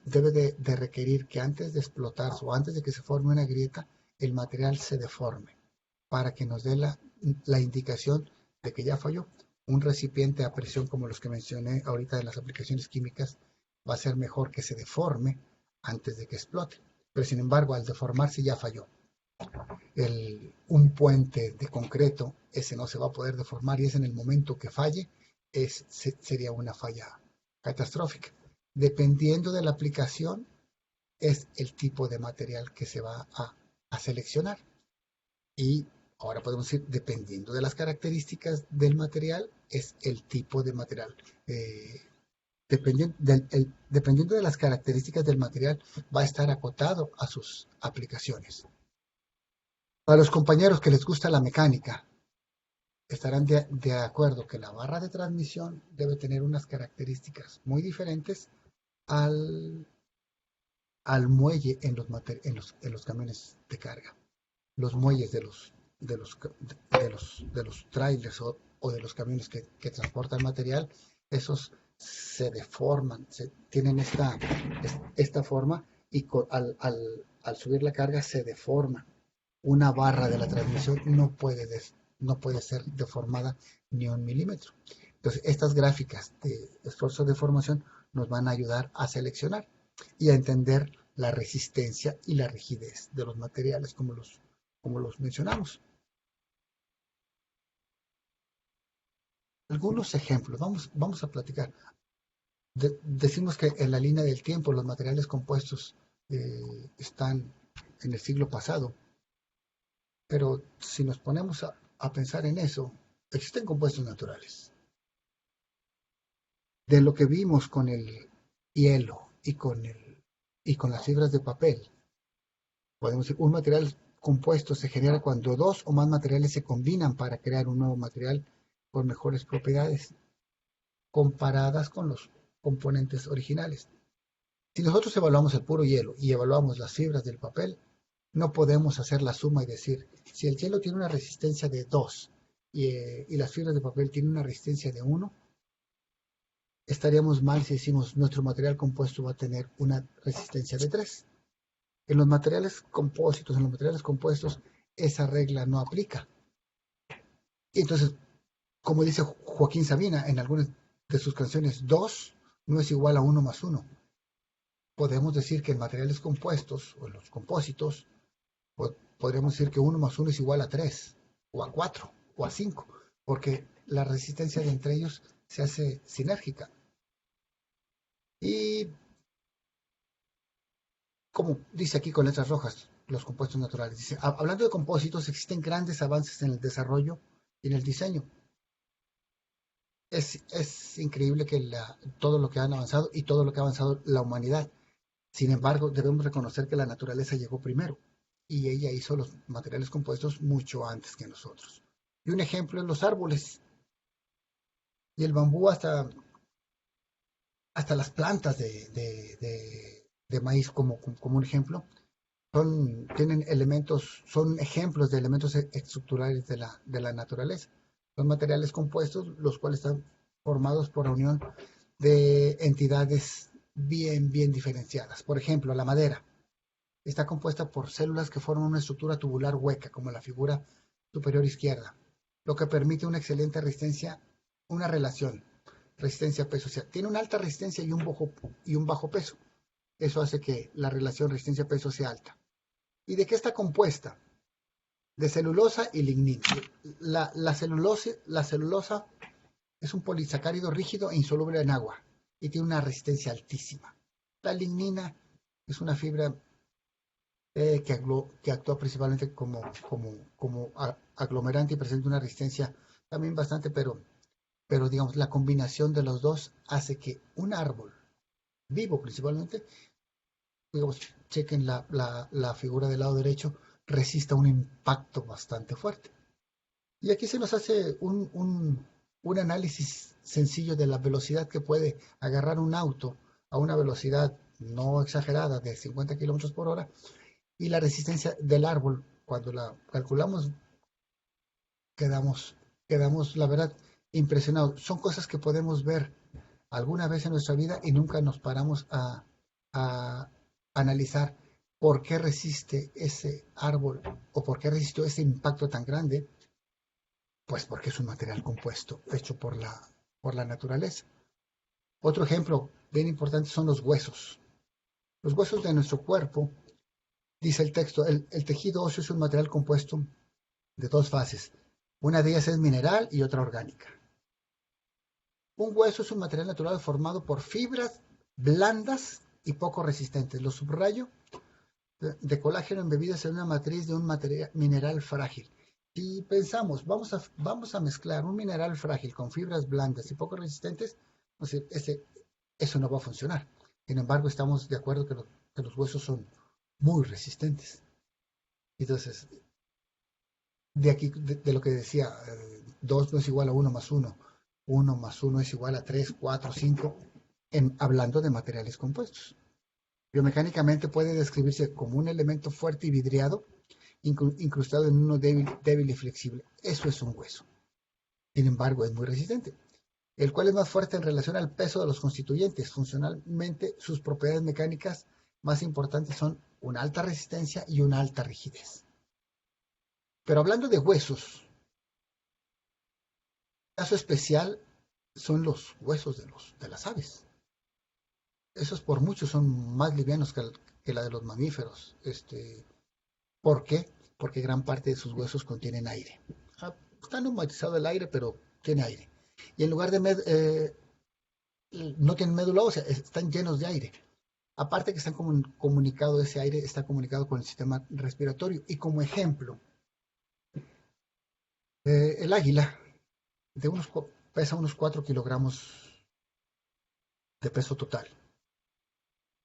Debe de requerir que antes de explotar o antes de que se forme una grieta, el material se deforme para que nos dé la indicación de que ya falló. Un recipiente a presión como los que mencioné ahorita de las aplicaciones químicas va a ser mejor que se deforme antes de que explote. Pero sin embargo, al deformarse ya falló. Un puente de concreto, ese no se va a poder deformar, y es en el momento que falle, sería una falla catastrófica. Dependiendo de la aplicación, es el tipo de material que se va a seleccionar. Y ahora podemos decir, dependiendo de las características del material, es el tipo de material. Dependiendo de las características del material, va a estar acotado a sus aplicaciones. Para los compañeros que les gusta la mecánica, estarán de acuerdo que la barra de transmisión debe tener unas características muy diferentes al muelle en los camiones de carga. Los muelles de los trailers o de los camiones que transportan material, esos se deforman, tienen esta forma y al subir la carga se deforma. Una barra de la transmisión no puede ser deformada ni 1 milímetro. Entonces, estas gráficas de esfuerzo de deformación nos van a ayudar a seleccionar y a entender la resistencia y la rigidez de los materiales como los mencionamos. Algunos ejemplos, vamos a platicar. Decimos que en la línea del tiempo los materiales compuestos están en el siglo pasado, pero si nos ponemos a pensar en eso, existen compuestos naturales. De lo que vimos con el hielo y con las fibras de papel, podemos decir, un material compuesto se genera cuando 2 o más materiales se combinan para crear un nuevo material con mejores propiedades comparadas con los componentes originales. Si nosotros evaluamos el puro hielo y evaluamos las fibras del papel, no podemos hacer la suma y decir, si el hielo tiene una resistencia de 2 y las fibras de papel tienen una resistencia de 1, estaríamos mal si decimos nuestro material compuesto va a tener una resistencia de 3. En los materiales compuestos, esa regla no aplica. Y entonces, como dice Joaquín Sabina en algunas de sus canciones, 2 no es igual a 1 más 1. Podemos decir que en materiales compuestos, o en los compósitos, podríamos decir que 1 más 1 es igual a 3, o a 4, o a 5, porque la resistencia de entre ellos se hace sinérgica. Y como dice aquí con letras rojas, los compuestos naturales. Dice, hablando de compósitos, existen grandes avances en el desarrollo y en el diseño. Es increíble que todo lo que han avanzado y todo lo que ha avanzado la humanidad. Sin embargo, debemos reconocer que la naturaleza llegó primero y ella hizo los materiales compuestos mucho antes que nosotros. Y un ejemplo es los árboles y el bambú hasta las plantas de maíz como un ejemplo, tienen elementos, son ejemplos de elementos estructurales de la naturaleza. Son materiales compuestos, los cuales están formados por la unión de entidades bien diferenciadas. Por ejemplo, la madera está compuesta por células que forman una estructura tubular hueca, como la figura superior izquierda, lo que permite una excelente resistencia, una relación resistencia-peso. O sea, tiene una alta resistencia y un bajo peso. Eso hace que la relación resistencia-peso sea alta. ¿Y de qué está compuesta? De celulosa y lignina. La celulosa es un polisacárido rígido e insoluble en agua y tiene una resistencia altísima. La lignina es una fibra que actúa principalmente como aglomerante y presenta una resistencia también bastante, pero digamos, la combinación de los dos hace que un árbol vivo principalmente, digamos, chequen la figura del lado derecho, resista un impacto bastante fuerte. Y aquí se nos hace un análisis sencillo de la velocidad que puede agarrar un auto a una velocidad no exagerada de 50 kilómetros por hora y la resistencia del árbol. Cuando la calculamos, quedamos la verdad, impresionados. Son cosas que podemos ver alguna vez en nuestra vida y nunca nos paramos a analizar por qué resiste ese árbol o por qué resistió ese impacto tan grande. Pues porque es un material compuesto hecho por la naturaleza. Otro ejemplo bien importante son los huesos. Los huesos de nuestro cuerpo, dice el texto, el tejido óseo es un material compuesto de 2 fases. Una de ellas es mineral y otra orgánica. Un hueso es un material natural formado por fibras blandas y poco resistentes. Lo subrayo, de colágeno embebidas en una matriz de un mineral frágil. Si pensamos, vamos a mezclar un mineral frágil con fibras blandas y poco resistentes, eso no va a funcionar. Sin embargo, estamos de acuerdo que los huesos son muy resistentes. Entonces, De aquí, de lo que decía, 2 no es igual a 1 más 1. 1 más 1 es igual a 3, 4, 5, hablando de materiales compuestos. Biomecánicamente puede describirse como un elemento fuerte y vidriado, incrustado en uno débil y flexible. Eso es un hueso. Sin embargo, es muy resistente, el cual es más fuerte en relación al peso de los constituyentes. Funcionalmente, sus propiedades mecánicas más importantes son una alta resistencia y una alta rigidez. Pero hablando de huesos, un caso especial son los huesos de las aves. Esos por mucho son más livianos que la de los mamíferos. ¿Por qué? Porque gran parte de sus huesos contienen aire. Está neumatizado el aire, pero tiene aire. Y en lugar de no tienen médula ósea, están llenos de aire. Aparte que están comunicado, ese aire está comunicado con el sistema respiratorio. Y como ejemplo, el águila pesa unos 4 kilogramos de peso total.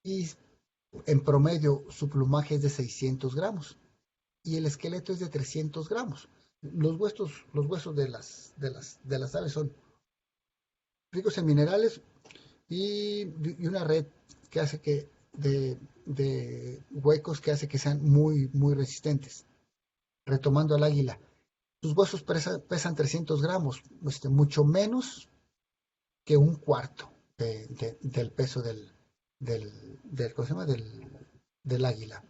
Y en promedio su plumaje es de 600 gramos. Y el esqueleto es de 300 gramos. Los huesos de las aves son ricos en minerales y una red que hace que de huecos que hace que sean muy, muy resistentes. Retomando al águila, sus huesos pesan 300 gramos, mucho menos que un cuarto del peso ¿cómo se llama? Del águila.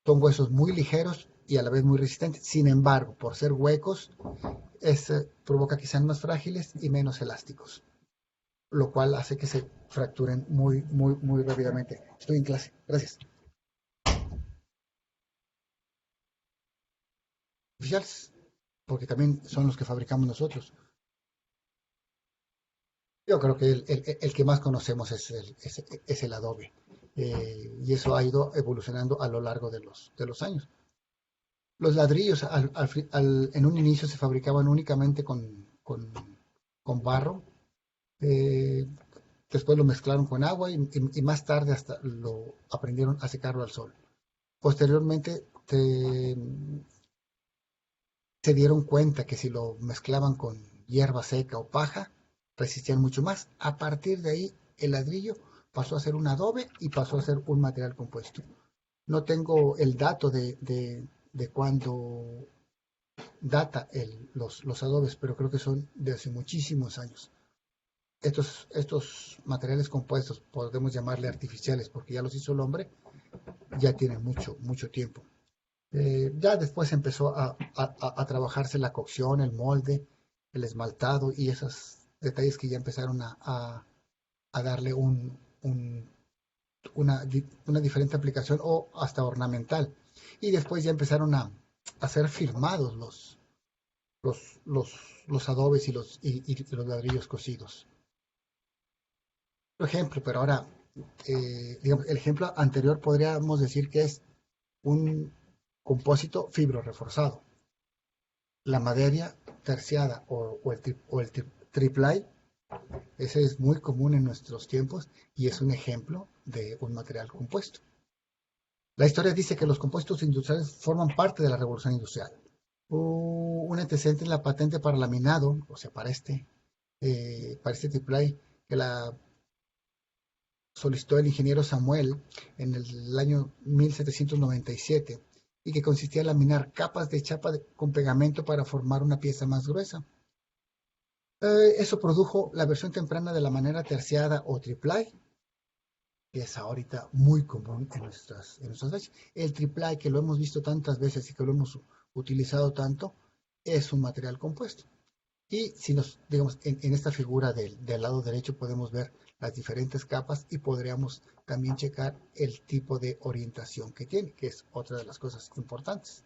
Son huesos muy ligeros y a la vez muy resistentes. Sin embargo, por ser huecos, provoca que sean más frágiles y menos elásticos, lo cual hace que se fracturen muy, muy, muy rápidamente. Estoy en clase. Gracias. Oficiales, porque también son los que fabricamos nosotros. Yo creo que el que más conocemos es el adobe. Y eso ha ido evolucionando a lo largo de los años. Los ladrillos en un inicio se fabricaban únicamente con barro. Después lo mezclaron con agua y más tarde hasta lo aprendieron a secarlo al sol. Posteriormente se dieron cuenta que si lo mezclaban con hierba seca o paja, resistían mucho más. A partir de ahí, el ladrillo pasó a ser un adobe y pasó a ser un material compuesto. No tengo el dato de cuándo data los adobes, pero creo que son de hace muchísimos años. Estos materiales compuestos, podemos llamarle artificiales, porque ya los hizo el hombre, ya tienen mucho, mucho tiempo. Ya después empezó a trabajarse la cocción, el molde, el esmaltado y esos detalles que ya empezaron a darle una diferente aplicación o hasta ornamental. Y después ya empezaron a ser firmados los adobes y los ladrillos cocidos. Por ejemplo, pero ahora, digamos, el ejemplo anterior podríamos decir que es un compósito fibro reforzado. La madera terciada o el triplay, ese es muy común en nuestros tiempos y es un ejemplo de un material compuesto. La historia dice que los compuestos industriales forman parte de la revolución industrial. Un antecedente es la patente para laminado, o sea, para este triplay, que la solicitó el ingeniero Samuel en el año 1797 y que consistía en laminar capas de chapa con pegamento para formar una pieza más gruesa. Eso produjo la versión temprana de la manera terciada o triplay, que es ahorita muy común en nuestras fechas. El triplay, que lo hemos visto tantas veces y que lo hemos utilizado tanto, es un material compuesto. Y si digamos, en esta figura del lado derecho podemos ver las diferentes capas y podríamos también checar el tipo de orientación que tiene, que es otra de las cosas importantes.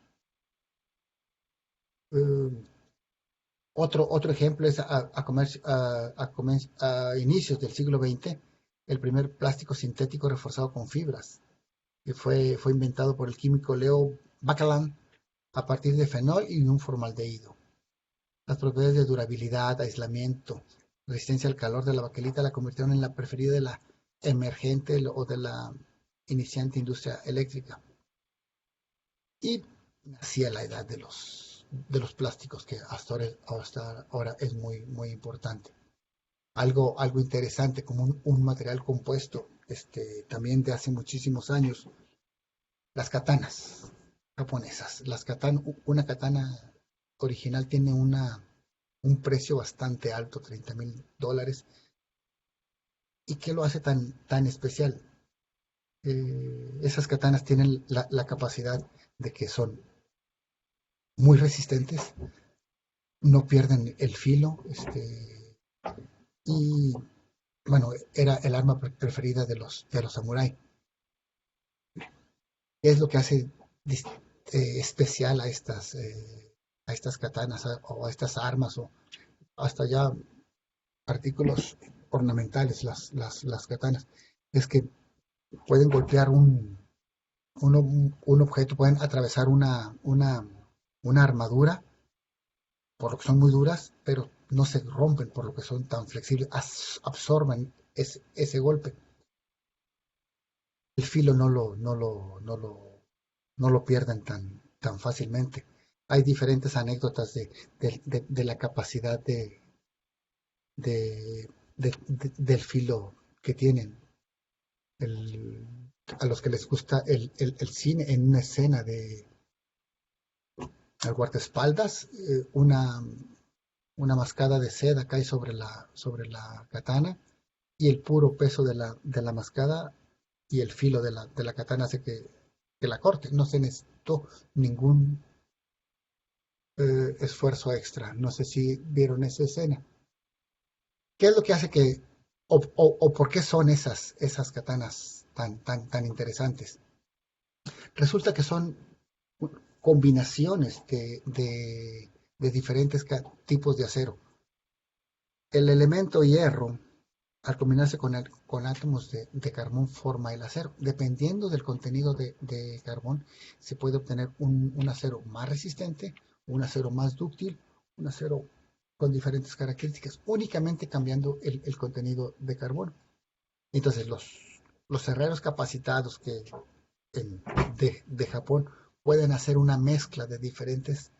Otro ejemplo es a inicios del siglo XX, el primer plástico sintético reforzado con fibras, que fue inventado por el químico Leo Baekeland a partir de fenol y un formaldehído. Las propiedades de durabilidad, aislamiento, resistencia al calor de la baquelita la convirtieron en la preferida de la emergente o de la iniciante industria eléctrica. Y nacía la edad de los de los plásticos, que hasta ahora es muy, muy importante. Algo interesante como un material compuesto, también de hace muchísimos años, las katanas japonesas. Una katana original tiene un precio bastante alto, $30,000. ¿Y qué lo hace tan especial? Esas katanas tienen la capacidad de que son muy resistentes, no pierden el filo, y bueno, era el arma preferida de los samurái. ¿Qué es lo que hace especial a estas katanas o a estas armas o hasta ya artículos ornamentales, las katanas? Es que pueden golpear un objeto, pueden atravesar una armadura, por lo que son muy duras, pero no se rompen por lo que son tan flexibles, absorben ese golpe. El filo no lo pierden tan fácilmente. Hay diferentes anécdotas de la capacidad del filo que tienen. A los que les gusta el cine, en una escena de al guardaespaldas, una mascada de seda cae sobre la katana, y el puro peso de la mascada y el filo de la katana hace que la corte. No se necesitó ningún esfuerzo extra. No sé si vieron esa escena. ¿Qué es lo que hace que, o por qué son esas katanas tan interesantes? Resulta que son combinaciones de diferentes tipos de acero. El elemento hierro, al combinarse con átomos de carbón, forma el acero. Dependiendo del contenido de carbón, se puede obtener un acero más resistente, un acero más dúctil, un acero con diferentes características, únicamente cambiando el contenido de carbón. Entonces, los herreros capacitados de Japón pueden hacer una mezcla de diferentes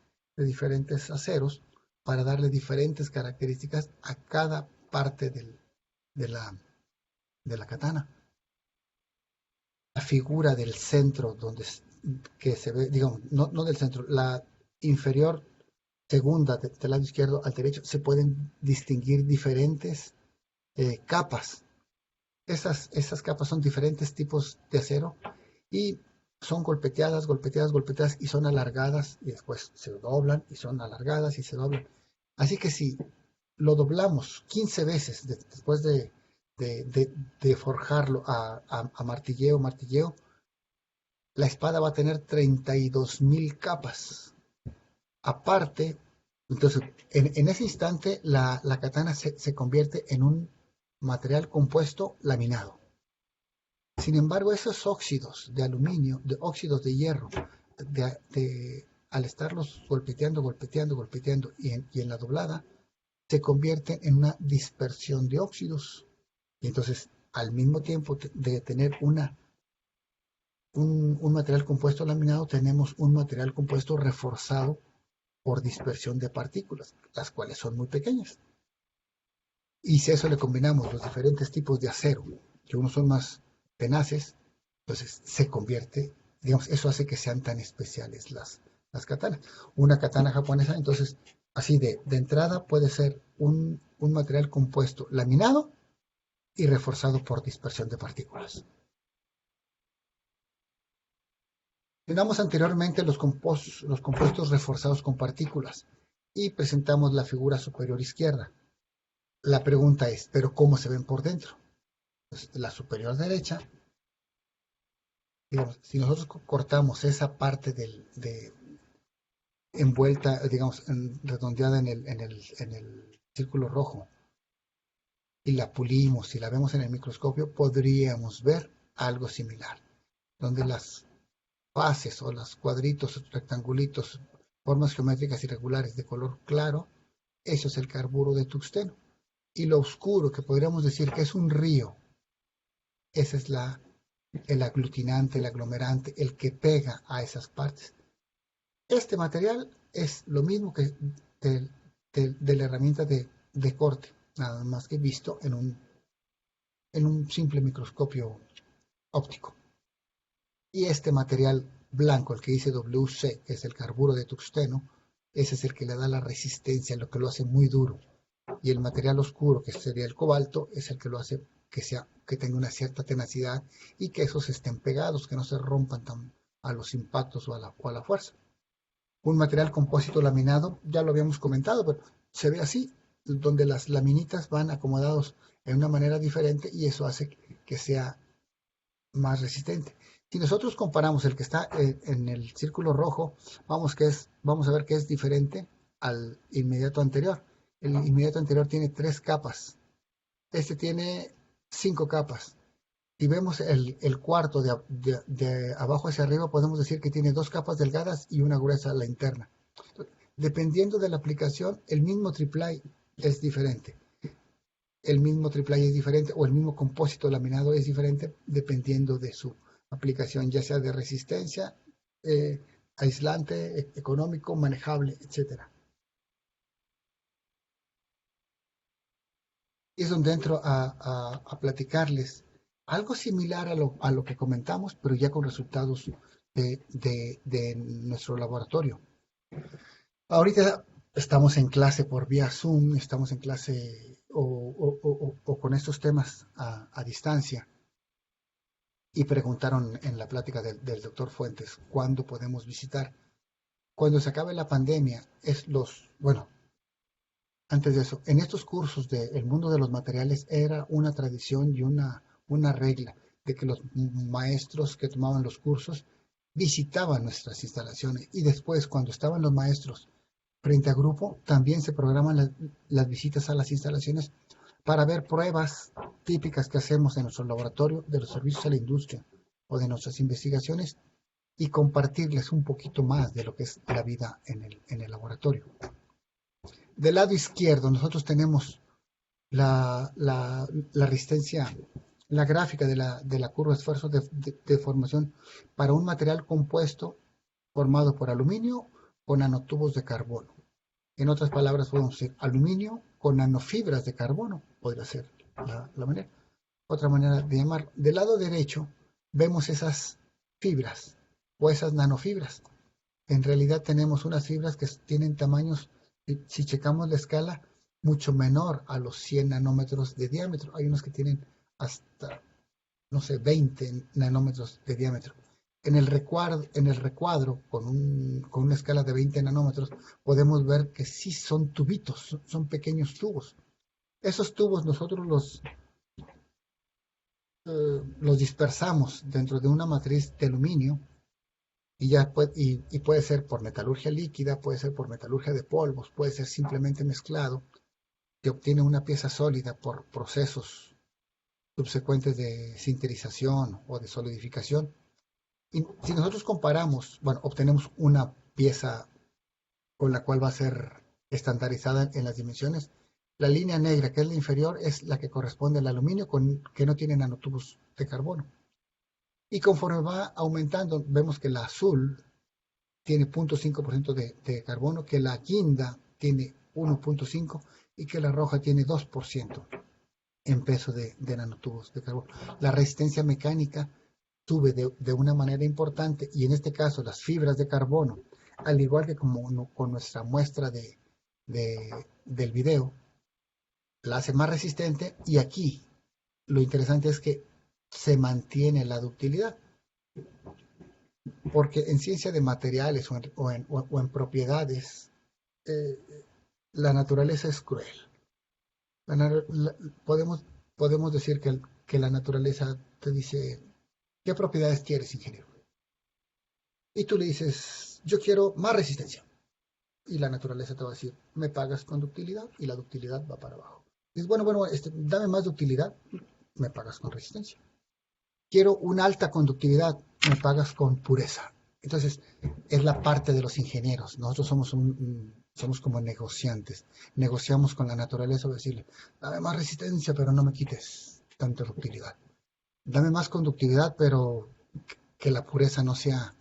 aceros para darle diferentes características a cada parte de la katana. La figura del centro, que se ve, digamos, no del centro, la inferior segunda del lado izquierdo al derecho, se pueden distinguir diferentes capas. Esas capas son diferentes tipos de acero y son golpeteadas y son alargadas, y después se doblan y son alargadas y se doblan. Así que si lo doblamos 15 veces después de forjarlo a martilleo, la espada va a tener 32,000 capas. Aparte, entonces, en ese instante, la katana se convierte en un material compuesto laminado. Sin embargo, esos óxidos de aluminio, óxidos de hierro, al estarlos golpeteando y en la doblada, se convierten en una dispersión de óxidos. Y entonces, al mismo tiempo de tener un material compuesto laminado, tenemos un material compuesto reforzado por dispersión de partículas, las cuales son muy pequeñas. Y si a eso le combinamos los diferentes tipos de acero, que unos son más tenaces, entonces se convierte, digamos, eso hace que sean tan especiales las katanas. Una katana japonesa, entonces, así de entrada puede ser un material compuesto laminado y reforzado por dispersión de partículas. Tenemos anteriormente los compuestos reforzados con partículas y presentamos la figura superior izquierda. La pregunta es, ¿pero cómo se ven por dentro? Pues la superior derecha, digamos, si nosotros cortamos esa parte envuelta, digamos, redondeada en el círculo rojo, y la pulimos y la vemos en el microscopio, podríamos ver algo similar, donde las fases o los cuadritos, rectangulitos, formas geométricas irregulares de color claro, eso es el carburo de tungsteno. Y lo oscuro, que podríamos decir que es un río, ese es el aglutinante, el aglomerante, el que pega a esas partes. Este material es lo mismo que de la herramienta de corte, nada más que visto en un simple microscopio óptico. Y este material blanco, el que dice WC, que es el carburo de tungsteno, ese es el que le da la resistencia, lo que lo hace muy duro. Y el material oscuro, que sería el cobalto, es el que lo hace que tenga una cierta tenacidad y que esos estén pegados, que no se rompan a los impactos o a la fuerza. Un material compósito laminado, ya lo habíamos comentado, pero se ve así, donde las laminitas van acomodados en una manera diferente y eso hace que sea más resistente. Si nosotros comparamos el que está en el círculo rojo, vamos a ver que es diferente al inmediato anterior. El inmediato anterior tiene 3 capas. Este tiene 5 capas. Si vemos el cuarto de abajo hacia arriba, podemos decir que tiene 2 capas delgadas y una gruesa a la interna. Dependiendo de la aplicación, el mismo triplay es diferente. El mismo triplay es diferente o el mismo compósito laminado es diferente dependiendo de su aplicación, ya sea de resistencia, aislante, económico, manejable, etc. Y es donde entro a platicarles algo similar a lo que comentamos, pero ya con resultados de nuestro laboratorio. Ahorita estamos en clase por vía Zoom, estamos en clase o con estos temas a distancia. Y preguntaron en la plática del doctor Fuentes, ¿cuándo podemos visitar? Cuando se acabe la pandemia, antes de eso, en estos cursos del mundo de los materiales era una tradición y una regla de que los maestros que tomaban los cursos visitaban nuestras instalaciones y después cuando estaban los maestros frente a grupo también se programan las visitas a las instalaciones para ver pruebas típicas que hacemos en nuestro laboratorio, de los servicios a la industria o de nuestras investigaciones y compartirles un poquito más de lo que es la vida en el laboratorio. Del lado izquierdo nosotros tenemos la resistencia, la gráfica de la curva de esfuerzo de formación para un material compuesto formado por aluminio con nanotubos de carbono. En otras palabras, podemos decir aluminio con nanofibras de carbono, podría ser la manera. Otra manera de llamarlo. Del lado derecho vemos esas fibras o esas nanofibras. En realidad tenemos unas fibras que tienen tamaños, si checamos la escala, mucho menor a los 100 nanómetros de diámetro. Hay unos que tienen hasta, 20 nanómetros de diámetro. En el recuadro con una escala de 20 nanómetros, podemos ver que sí son tubitos, son pequeños tubos. Esos tubos nosotros los dispersamos dentro de una matriz de aluminio y puede ser por metalurgia líquida, puede ser por metalurgia de polvos, puede ser simplemente mezclado, que obtiene una pieza sólida por procesos subsecuentes de sinterización o de solidificación. Y si nosotros comparamos, obtenemos una pieza con la cual va a ser estandarizada en las dimensiones. La línea negra, que es la inferior, es la que corresponde al aluminio que no tiene nanotubos de carbono. Y conforme va aumentando, vemos que la azul tiene 0.5% de carbono, que la guinda tiene 1.5% y que la roja tiene 2% en peso de nanotubos de carbono. La resistencia mecánica sube de una manera importante y en este caso las fibras de carbono, al igual que con nuestra muestra del video, la hace más resistente y aquí lo interesante es que se mantiene la ductilidad. Porque en ciencia de materiales o en propiedades, la naturaleza es cruel. Podemos decir que la naturaleza te dice, ¿qué propiedades quieres, ingeniero? Y tú le dices, yo quiero más resistencia. Y la naturaleza te va a decir, me pagas con ductilidad y la ductilidad va para abajo. Dices, bueno, dame más ductilidad, me pagas con resistencia. Quiero una alta conductividad, me pagas con pureza. Entonces, es la parte de los ingenieros. Nosotros somos como negociantes. Negociamos con la naturaleza para decirle, dame más resistencia, pero no me quites tanta ductilidad. Dame más conductividad, pero que la pureza no sea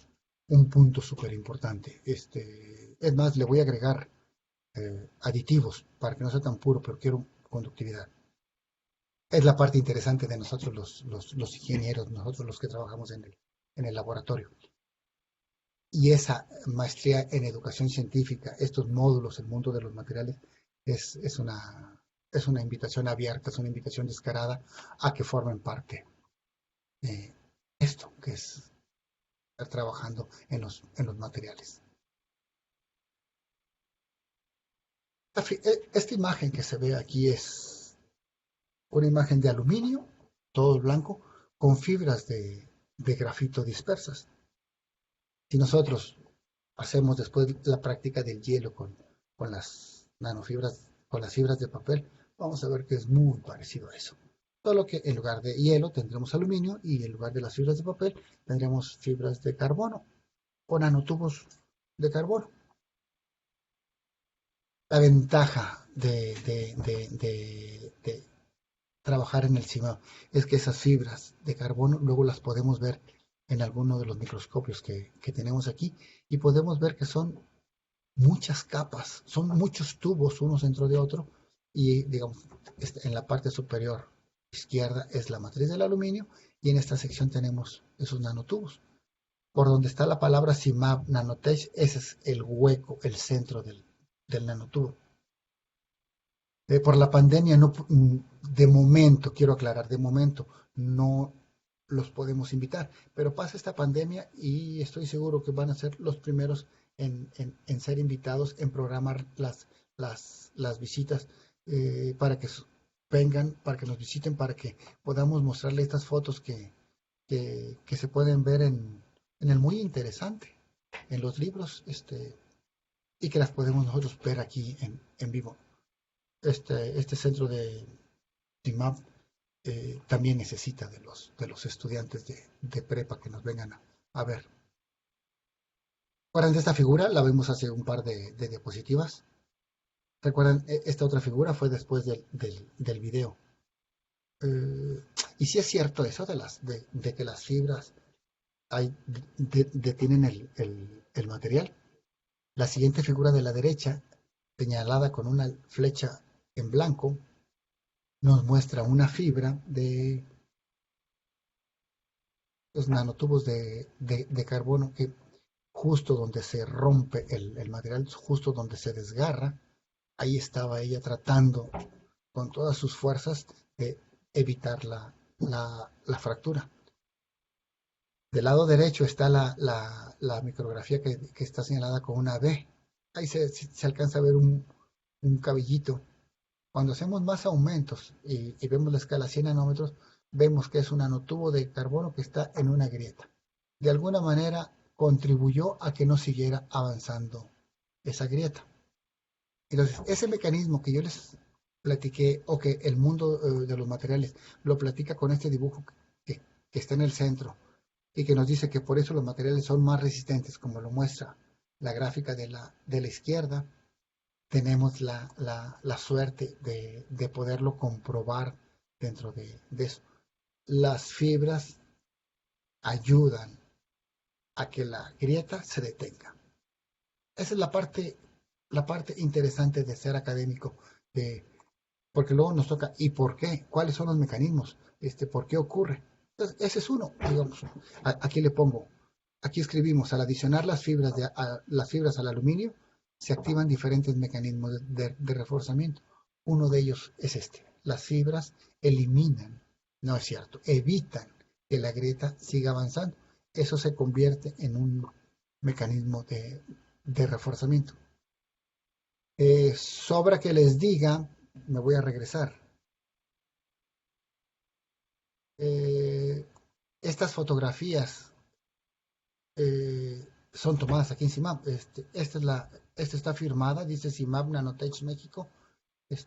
un punto súper importante. Es más, le voy a agregar aditivos para que no sea tan puro, pero quiero conductividad. Es la parte interesante de nosotros los ingenieros, nosotros los que trabajamos en el laboratorio. Y esa maestría en educación científica, estos módulos, el mundo de los materiales, es una invitación abierta, es una invitación descarada a que formen parte de esto, que es estar trabajando en los materiales. Esta imagen que se ve aquí es una imagen de aluminio, todo blanco, con fibras de grafito dispersas. Si nosotros hacemos después la práctica del hielo con las nanofibras, con las fibras de papel, vamos a ver que es muy parecido a eso. Solo que en lugar de hielo tendremos aluminio y en lugar de las fibras de papel tendremos fibras de carbono o nanotubos de carbono. La ventaja de trabajar en el CIMAP es que esas fibras de carbono luego las podemos ver en alguno de los microscopios que tenemos aquí y podemos ver que son muchas capas, son muchos tubos unos dentro de otro y digamos en la parte superior izquierda es la matriz del aluminio y en esta sección tenemos esos nanotubos. Por donde está la palabra CIMAP Nanotech, ese es el hueco, el centro del nanotubo. Por la pandemia, no, de momento, quiero aclarar, de momento no los podemos invitar, pero pasa esta pandemia y estoy seguro que van a ser los primeros en ser invitados, en programar las visitas para que vengan, para que nos visiten, para que podamos mostrarle estas fotos que se pueden ver en el muy interesante, en los libros, y que las podemos nosotros ver aquí en vivo. Este centro de CIMAP también necesita de los estudiantes de prepa que nos vengan a ver. ¿Recuerdan de esta figura? La vimos hace un par de diapositivas. ¿Recuerdan? Esta otra figura fue después del video. Y sí es cierto eso de que las fibras detienen el material. La siguiente figura de la derecha, señalada con una flecha en blanco, nos muestra una fibra de los nanotubos de carbono que justo donde se rompe el material, justo donde se desgarra, ahí estaba ella tratando con todas sus fuerzas de evitar la fractura. Del lado derecho está la micrografía que está señalada con una B. Ahí se alcanza a ver un cabellito. Cuando hacemos más aumentos y vemos la escala 100 nanómetros, vemos que es un nanotubo de carbono que está en una grieta. De alguna manera contribuyó a que no siguiera avanzando esa grieta. Entonces, ese mecanismo que yo les platiqué, o que el mundo de los materiales lo platica con este dibujo que está en el centro, y que nos dice que por eso los materiales son más resistentes, como lo muestra la gráfica de la izquierda. Tenemos la suerte de poderlo comprobar dentro de eso. Las fibras ayudan a que la grieta se detenga. Esa es la parte interesante de ser académico, porque luego nos toca, ¿y por qué? ¿Cuáles son los mecanismos? ¿Por qué ocurre? Entonces, ese es uno, digamos. Aquí le pongo, aquí escribimos, al adicionar las fibras al aluminio, se activan diferentes mecanismos de reforzamiento. Uno de ellos es las fibras eliminan, no es cierto, evitan que la grieta siga avanzando. Eso se convierte en un mecanismo de reforzamiento. Sobra que les diga, me voy a regresar. Estas fotografías son tomadas aquí en CIMAP. Esta está firmada, dice CIMAP Nanotech México. Es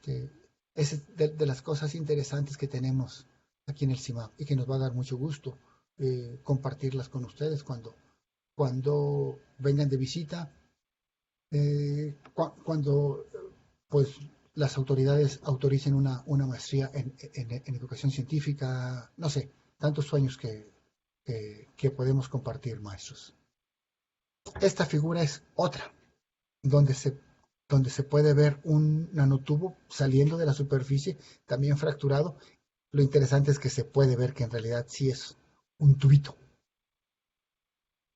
de las cosas interesantes que tenemos aquí en el CIMAP y que nos va a dar mucho gusto compartirlas con ustedes cuando vengan de visita, cuando pues las autoridades autoricen una maestría en educación científica, no sé, tantos sueños que podemos compartir, maestros. Esta figura es otra, donde se puede ver un nanotubo saliendo de la superficie, también fracturado. Lo interesante es que se puede ver que en realidad sí es un tubito.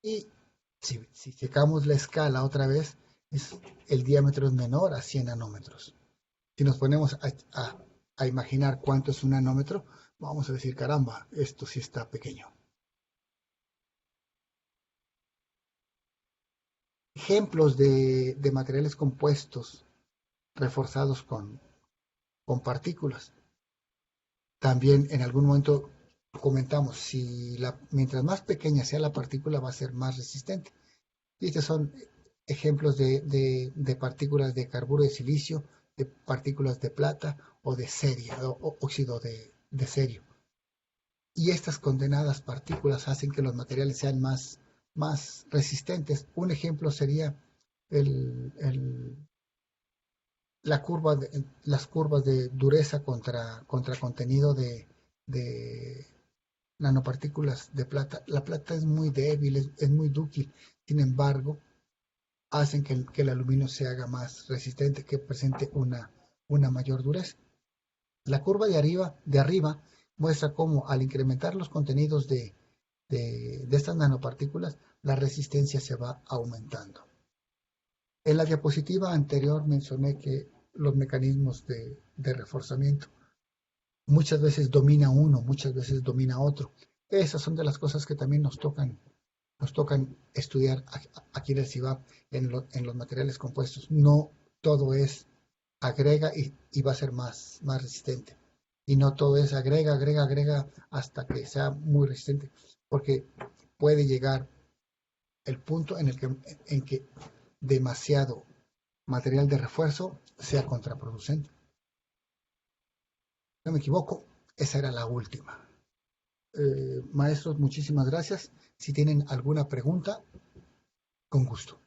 Y si checamos la escala otra vez, el diámetro es menor a 100 nanómetros. Si nos ponemos a imaginar cuánto es un nanómetro, vamos a decir, caramba, esto sí está pequeño. Ejemplos de materiales compuestos reforzados con partículas. También en algún momento comentamos, mientras más pequeña sea la partícula va a ser más resistente. Y estos son ejemplos de partículas de carburo de silicio, de partículas de plata o de ceria, o óxido de cerio. Y estas condenadas partículas hacen que los materiales sean más resistentes. Un ejemplo sería las curvas de dureza contra contenido de nanopartículas de plata. La plata es muy débil, es muy dúctil. Sin embargo, hacen que el aluminio se haga más resistente, que presente una mayor dureza. La curva de arriba muestra cómo al incrementar los contenidos de estas nanopartículas, la resistencia se va aumentando. En la diapositiva anterior mencioné que los mecanismos de reforzamiento muchas veces domina uno, muchas veces domina otro. Esas son de las cosas que también nos tocan estudiar aquí en el CIVAP, en los materiales compuestos. No todo es agrega y va a ser más resistente. Y no todo es agrega hasta que sea muy resistente, porque puede llegar el punto en que demasiado material de refuerzo sea contraproducente. No me equivoco, esa era la última. Maestros, muchísimas gracias. Si tienen alguna pregunta, con gusto.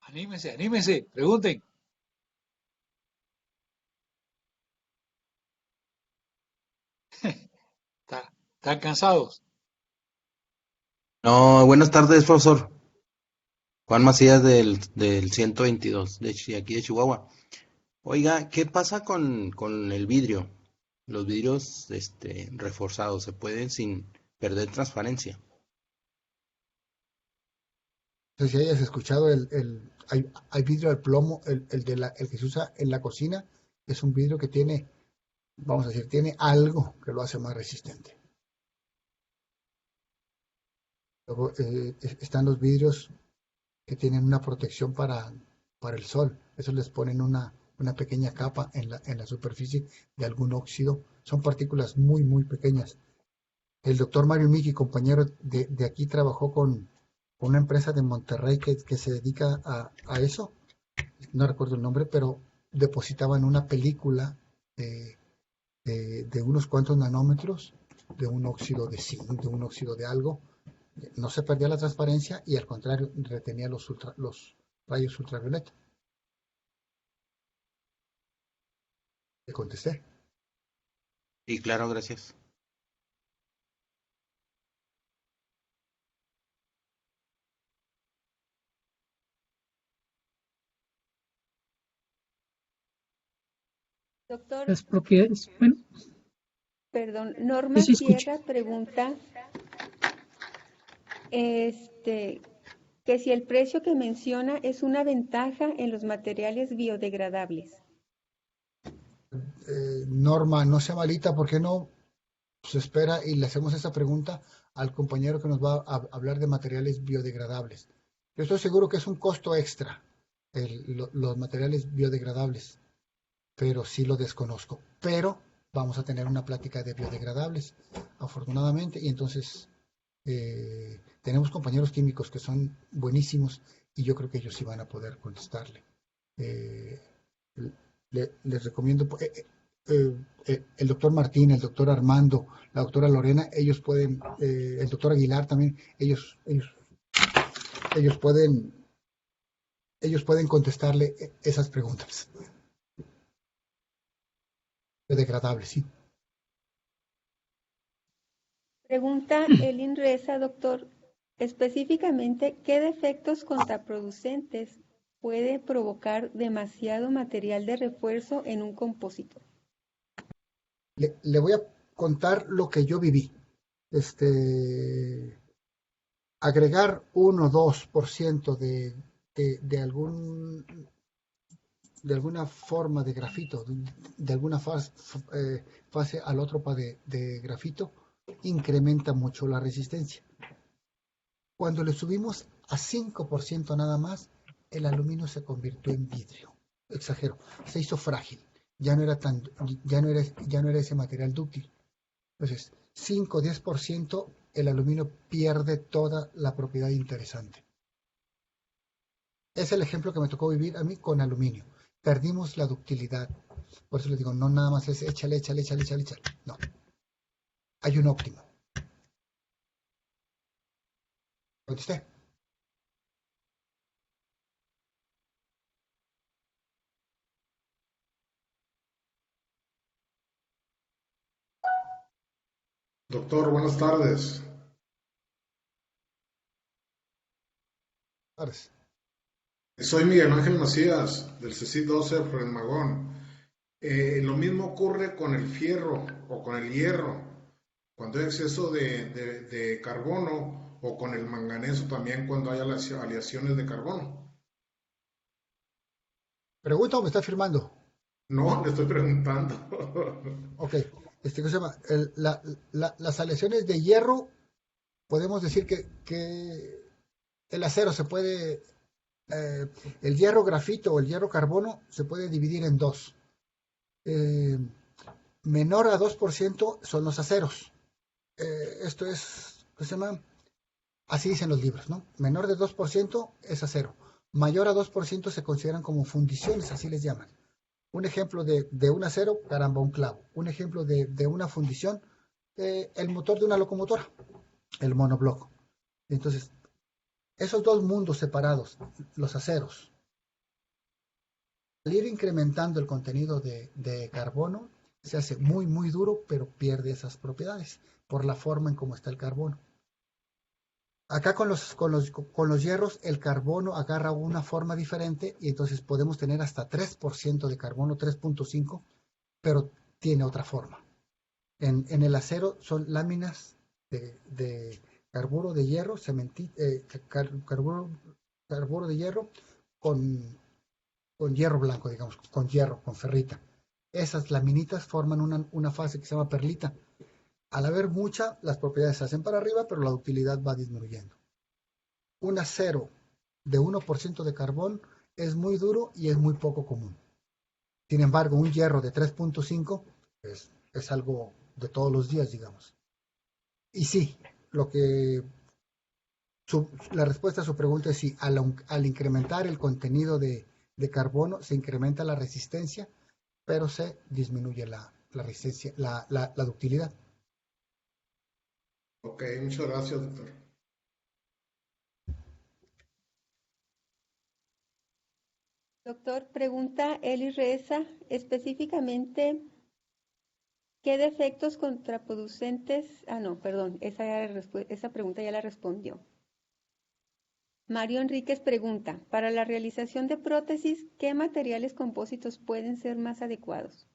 Anímense, pregunten. ¿Están cansados? No, buenas tardes, profesor. Juan Macías del 122, aquí de Chihuahua. Oiga, ¿qué pasa con el vidrio? Los vidrios reforzados, ¿se pueden sin perder transparencia? No sé si hayas escuchado hay vidrio al plomo, el que se usa en la cocina, es un vidrio que tiene, vamos a decir, tiene algo que lo hace más resistente. Luego están los vidrios que tienen una protección para el sol. Eso les ponen una pequeña capa en la superficie de algún óxido. Son partículas muy, muy pequeñas. El doctor Mario Miki, compañero de aquí, trabajó con una empresa de Monterrey que se dedica a eso. No recuerdo el nombre, pero depositaban una película de unos cuantos nanómetros de un óxido de zinc, de un óxido de algo. No se perdía la transparencia y al contrario retenía los rayos ultravioleta. ¿Le contesté? Sí, claro, gracias. Doctor, las propiedades, bueno. Perdón, Norma Sierra pregunta que si el precio que menciona es una ventaja en los materiales biodegradables. Norma, no sea malita, ¿por qué no se espera y le hacemos esa pregunta al compañero que nos va a hablar de materiales biodegradables? Yo estoy seguro que es un costo extra los materiales biodegradables, pero sí lo desconozco. Pero vamos a tener una plática de biodegradables, afortunadamente, y entonces tenemos compañeros químicos que son buenísimos y yo creo que ellos sí van a poder contestarle. Les recomiendo el doctor Martín, el doctor Armando, la doctora Lorena, ellos pueden, el doctor Aguilar también, ellos pueden ellos pueden contestarle esas preguntas. Biodegradable, sí. Pregunta Elin Reza, doctor, específicamente, ¿qué defectos contraproducentes puede provocar demasiado material de refuerzo en un compósito? Le voy a contar lo que yo viví. Agregar 1 o 2% de alguna forma de grafito, de alguna fase al otro de grafito, incrementa mucho la resistencia. Cuando le subimos a 5% nada más, el aluminio se convirtió en vidrio. Exagero, se hizo frágil. Ya no era ese material dúctil. Entonces, 5 o 10%, el aluminio pierde toda la propiedad interesante. Es el ejemplo que me tocó vivir a mí con aluminio. Perdimos la ductilidad. Por eso les digo, no nada más es échale. No. Hay un óptimo. ¿Contesté? Doctor, buenas tardes. Soy Miguel Ángel Macías, del CECIT 12 Fresnagón. Lo mismo ocurre con el fierro o con el hierro, cuando hay exceso de carbono, o con el manganeso también cuando hay aleaciones de carbono. ¿Pregunta o me está firmando? No, le estoy preguntando. Ok. ¿Qué se llama? Las aleaciones de hierro, podemos decir que el acero se puede... el hierro grafito o el hierro carbono se puede dividir en dos. Menor a 2% son los aceros. Esto es, ¿qué se llama? Así dicen los libros, ¿no? Menor de 2% es acero. Mayor a 2% se consideran como fundiciones, así les llaman. Un ejemplo de un acero, caramba, un clavo. Un ejemplo de una fundición, el motor de una locomotora, el monobloco. Entonces, esos dos mundos separados, los aceros, al ir incrementando el contenido de carbono, se hace muy, muy duro, pero pierde esas propiedades por la forma en cómo está el carbono. Acá con los hierros, el carbono agarra una forma diferente y entonces podemos tener hasta 3% de carbono, 3.5, pero tiene otra forma. En el acero son láminas de carburo de hierro, carburo de hierro con hierro blanco, digamos, con ferrita. Esas laminitas forman una fase que se llama perlita. Al haber mucha, las propiedades se hacen para arriba, pero la ductilidad va disminuyendo. Un acero de 1% de carbón es muy duro y es muy poco común. Sin embargo, un hierro de 3.5 es algo de todos los días, digamos. Y sí, la respuesta a su pregunta es sí. Al incrementar el contenido de carbono, se incrementa la resistencia, pero se disminuye la resistencia, la ductilidad. Ok, muchas gracias, doctor. Doctor, pregunta Eli Reza, específicamente, ¿qué defectos contraproducentes? Esa pregunta ya la respondió. Mario Enríquez pregunta, para la realización de prótesis, ¿qué materiales compósitos pueden ser más adecuados?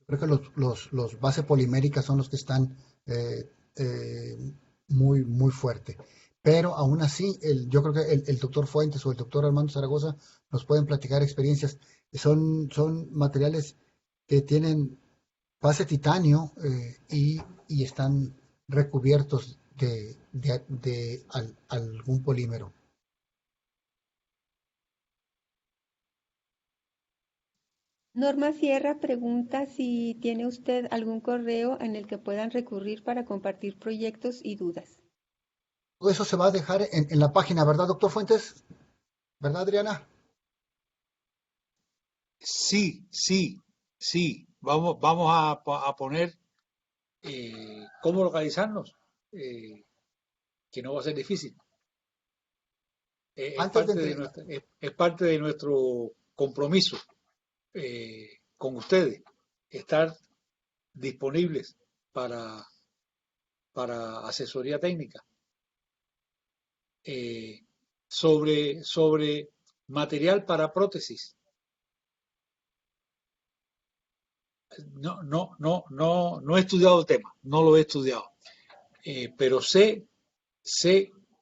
Creo que los bases poliméricas son los que están muy, muy fuerte. Pero aún así, yo creo que el doctor Fuentes o el doctor Armando Zaragoza nos pueden platicar experiencias. Son materiales que tienen base titanio y están recubiertos de algún polímero. Norma Sierra pregunta si tiene usted algún correo en el que puedan recurrir para compartir proyectos y dudas. Todo eso se va a dejar en la página, ¿verdad, doctor Fuentes? ¿Verdad, Adriana? Sí. Vamos a poner cómo localizarnos. que no va a ser difícil. Es parte de nuestro compromiso con ustedes, estar disponibles para asesoría técnica sobre material para prótesis. No he estudiado el tema, no lo he estudiado, pero sé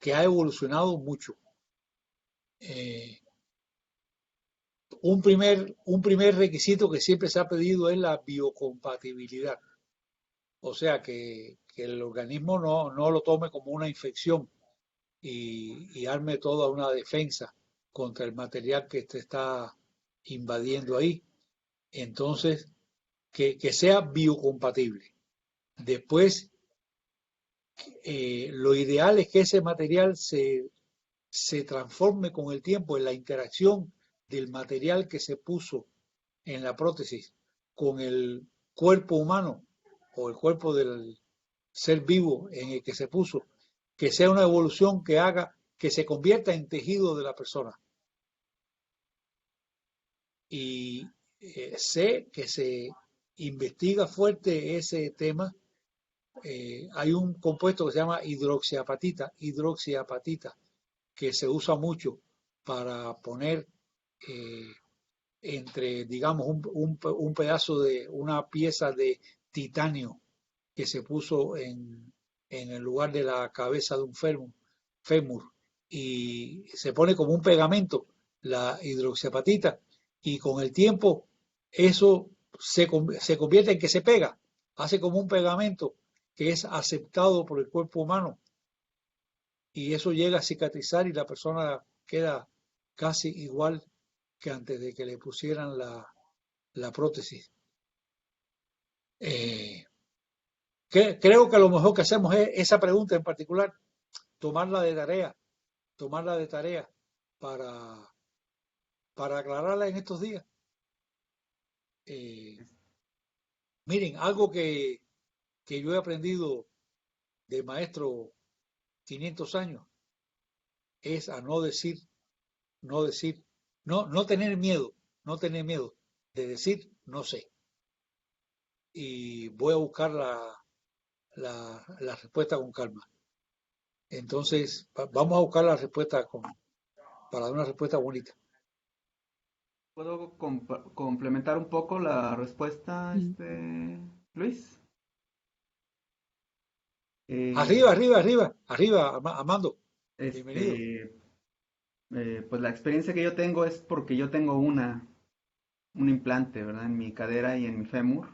que ha evolucionado mucho. Un primer requisito que siempre se ha pedido es la biocompatibilidad, o sea que el organismo no lo tome como una infección y arme toda una defensa contra el material que te está invadiendo ahí. Entonces, que sea biocompatible. Después, lo ideal es que ese material se transforme con el tiempo en la interacción del material que se puso en la prótesis con el cuerpo humano o el cuerpo del ser vivo en el que se puso, que sea una evolución que haga que se convierta en tejido de la persona. Y sé que se investiga fuerte ese tema. Hay un compuesto que se llama hidroxiapatita, que se usa mucho para poner entre, digamos, un pedazo de una pieza de titanio que se puso en el lugar de la cabeza de un fémur, y se pone como un pegamento la hidroxiapatita, y con el tiempo eso se convierte en que se pega, hace como un pegamento que es aceptado por el cuerpo humano, y eso llega a cicatrizar y la persona queda casi igual que antes de que le pusieran la prótesis. Creo que lo mejor que hacemos es esa pregunta en particular, tomarla de tarea para aclararla en estos días. Miren, algo que yo he aprendido de maestro 500 años es a no tener miedo de decir no sé. Y voy a buscar la respuesta con calma. Entonces, vamos a buscar la respuesta para dar una respuesta bonita. ¿Puedo complementar un poco la respuesta, Luis? Arriba, Armando. Bienvenido. Pues la experiencia que yo tengo es porque yo tengo un implante, ¿verdad? En mi cadera y en mi fémur.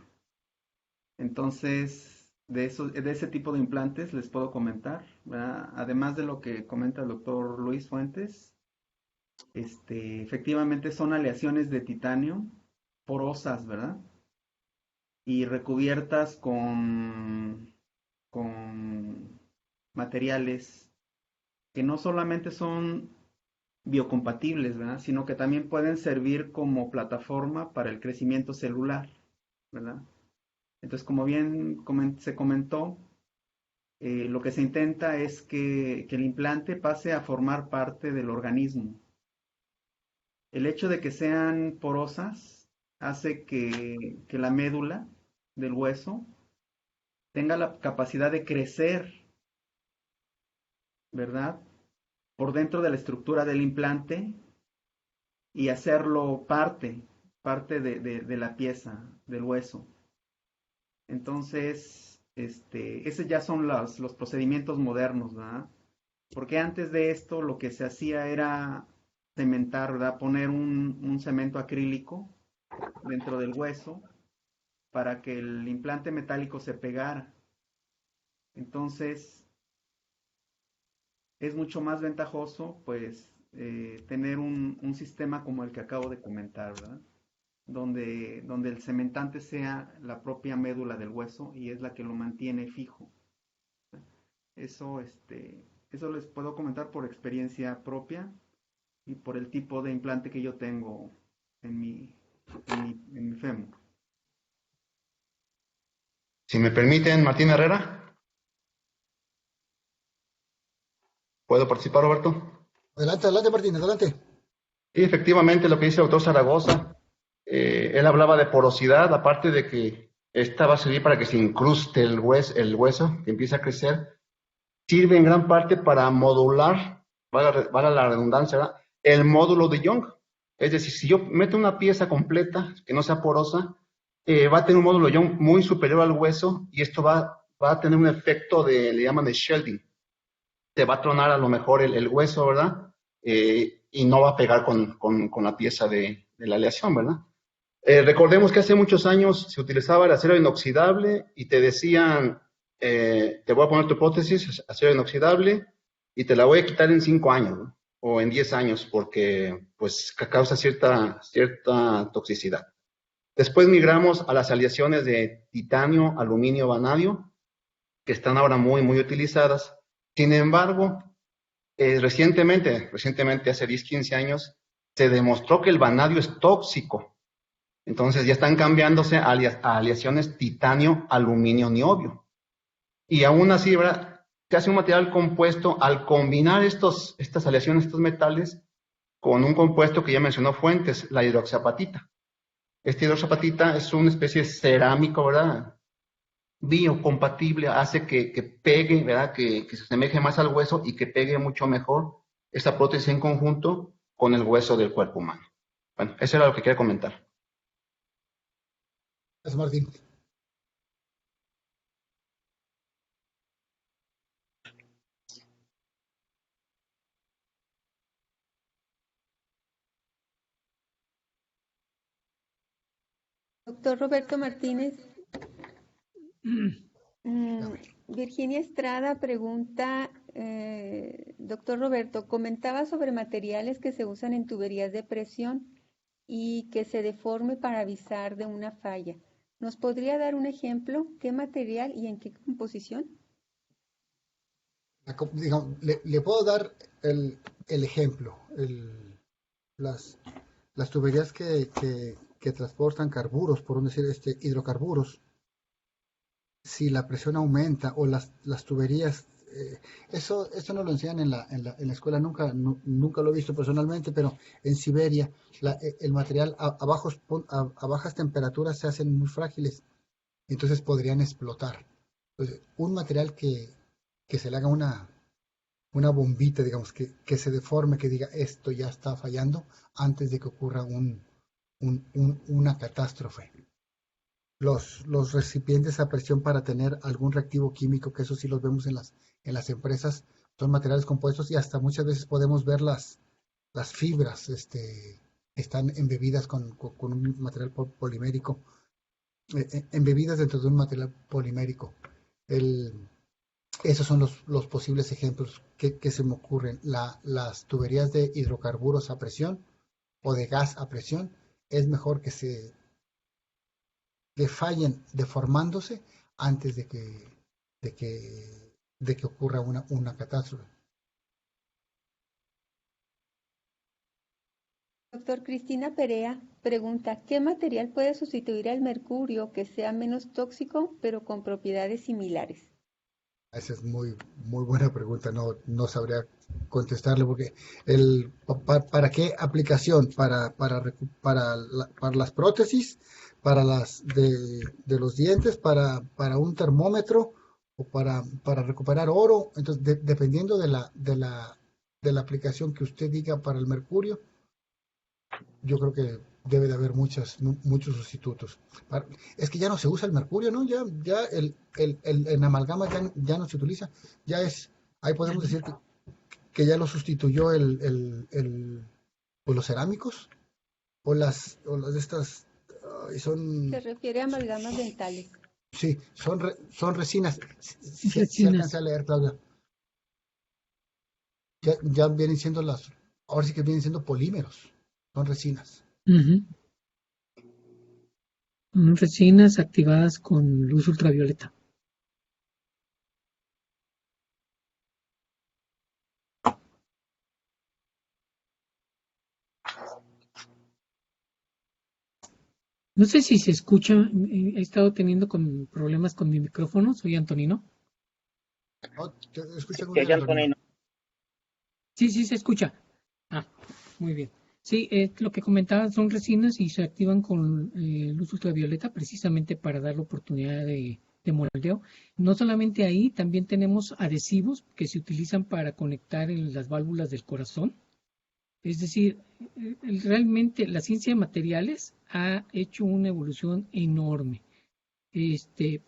Entonces, de ese tipo de implantes les puedo comentar, ¿verdad? Además de lo que comenta el doctor Luis Fuentes, efectivamente son aleaciones de titanio porosas, ¿verdad? Y recubiertas con materiales que no solamente son biocompatibles, ¿verdad? Sino que también pueden servir como plataforma para el crecimiento celular, ¿verdad? Entonces, como bien se comentó, lo que se intenta es que el implante pase a formar parte del organismo. El hecho de que sean porosas hace que la médula del hueso tenga la capacidad de crecer, ¿verdad? Por dentro de la estructura del implante y hacerlo parte de la pieza, del hueso. Entonces, esos ya son los procedimientos modernos, ¿verdad? Porque antes de esto lo que se hacía era cementar, ¿verdad? Poner un cemento acrílico dentro del hueso para que el implante metálico se pegara. Entonces, es mucho más ventajoso, pues, tener un sistema como el que acabo de comentar, ¿verdad? Donde el cementante sea la propia médula del hueso y es la que lo mantiene fijo. Eso les puedo comentar por experiencia propia y por el tipo de implante que yo tengo en mi fémur. Si me permiten, Martín Herrera. ¿Puedo participar, Roberto? Adelante, Martín, adelante. Sí, efectivamente, lo que dice el doctor Zaragoza, él hablaba de porosidad, aparte de que esta va a servir para que se incruste el hueso que empieza a crecer, sirve en gran parte para modular, valga la redundancia, ¿verdad?, el módulo de Young. Es decir, si yo meto una pieza completa que no sea porosa, va a tener un módulo Young muy superior al hueso y esto va a tener un efecto le llaman de shielding. Te va a tronar a lo mejor el hueso, ¿verdad? Y no va a pegar con la pieza de la aleación, ¿verdad? Recordemos que hace muchos años se utilizaba el acero inoxidable y te decían, te voy a poner tu prótesis, acero inoxidable, y te la voy a quitar en 5 años, ¿no?, o en 10 años, porque pues causa cierta toxicidad. Después migramos a las aleaciones de titanio, aluminio, vanadio, que están ahora muy, muy utilizadas. Sin embargo, recientemente, hace 10, 15 años, se demostró que el vanadio es tóxico. Entonces ya están cambiándose a aleaciones titanio, aluminio, niobio. Y aún así, ¿verdad?, se hace un material compuesto al combinar estas aleaciones, estos metales, con un compuesto que ya mencionó Fuentes, la hidroxiapatita. Esta hidroxiapatita es una especie de cerámico, ¿verdad?, biocompatible, hace que pegue, ¿verdad?, que se asemeje más al hueso y que pegue mucho mejor esta prótesis en conjunto con el hueso del cuerpo humano. Bueno, eso era lo que quería comentar. Gracias, Martín. Doctor Roberto Martínez. Virginia Estrada pregunta, doctor Roberto, comentaba sobre materiales que se usan en tuberías de presión y que se deforme para avisar de una falla. ¿Nos podría dar un ejemplo? ¿Qué material y en qué composición? Digamos, le puedo dar el ejemplo. Las tuberías que transportan carburos, por no decir hidrocarburos, si la presión aumenta o las tuberías, eso no lo enseñan en la escuela, nunca lo he visto personalmente, pero en Siberia el material a bajas temperaturas se hacen muy frágiles, entonces podrían explotar. Entonces, un material que se le haga una bombita, digamos, que se deforme, que diga esto ya está fallando antes de que ocurra una catástrofe. Los recipientes a presión para tener algún reactivo químico, que eso sí los vemos en las empresas, son materiales compuestos y hasta muchas veces podemos ver las fibras, están embebidas con un material polimérico, embebidas dentro de un material polimérico. Esos son los posibles ejemplos que se me ocurren. Las tuberías de hidrocarburos a presión o de gas a presión, es mejor que fallen deformándose antes de que ocurra una catástrofe. Doctor Cristina Perea pregunta, ¿qué material puede sustituir al mercurio que sea menos tóxico pero con propiedades similares? Esa es muy, muy buena pregunta, no sabría contestarle porque ¿para qué aplicación? ¿Para las prótesis? ¿Para las de los dientes? ¿Para un termómetro? ¿O para recuperar oro? Entonces, dependiendo de la aplicación que usted diga para el mercurio, yo creo que debe de haber muchos sustitutos. Es que ya no se usa el mercurio, ¿no? Ya el amalgama ya no se utiliza. Ahí podemos decir que ya lo sustituyó pues los cerámicos o las de estas Se refiere a amalgamas dentales. Sí, son resinas. Si alcancé a leer, Claudia. Ya vienen siendo ahora sí que vienen siendo polímeros. Son resinas. Resinas activadas con luz ultravioleta. No sé si se escucha, he estado teniendo problemas con mi micrófono, soy Antonino. No, te escucho muy bien, Antonino. Sí, sí se escucha. Ah, muy bien. Sí, lo que comentaba son resinas y se activan con luz ultravioleta precisamente para dar la oportunidad de moldeo. No solamente ahí, también tenemos adhesivos que se utilizan para conectar en las válvulas del corazón. Es decir, realmente la ciencia de materiales ha hecho una evolución enorme,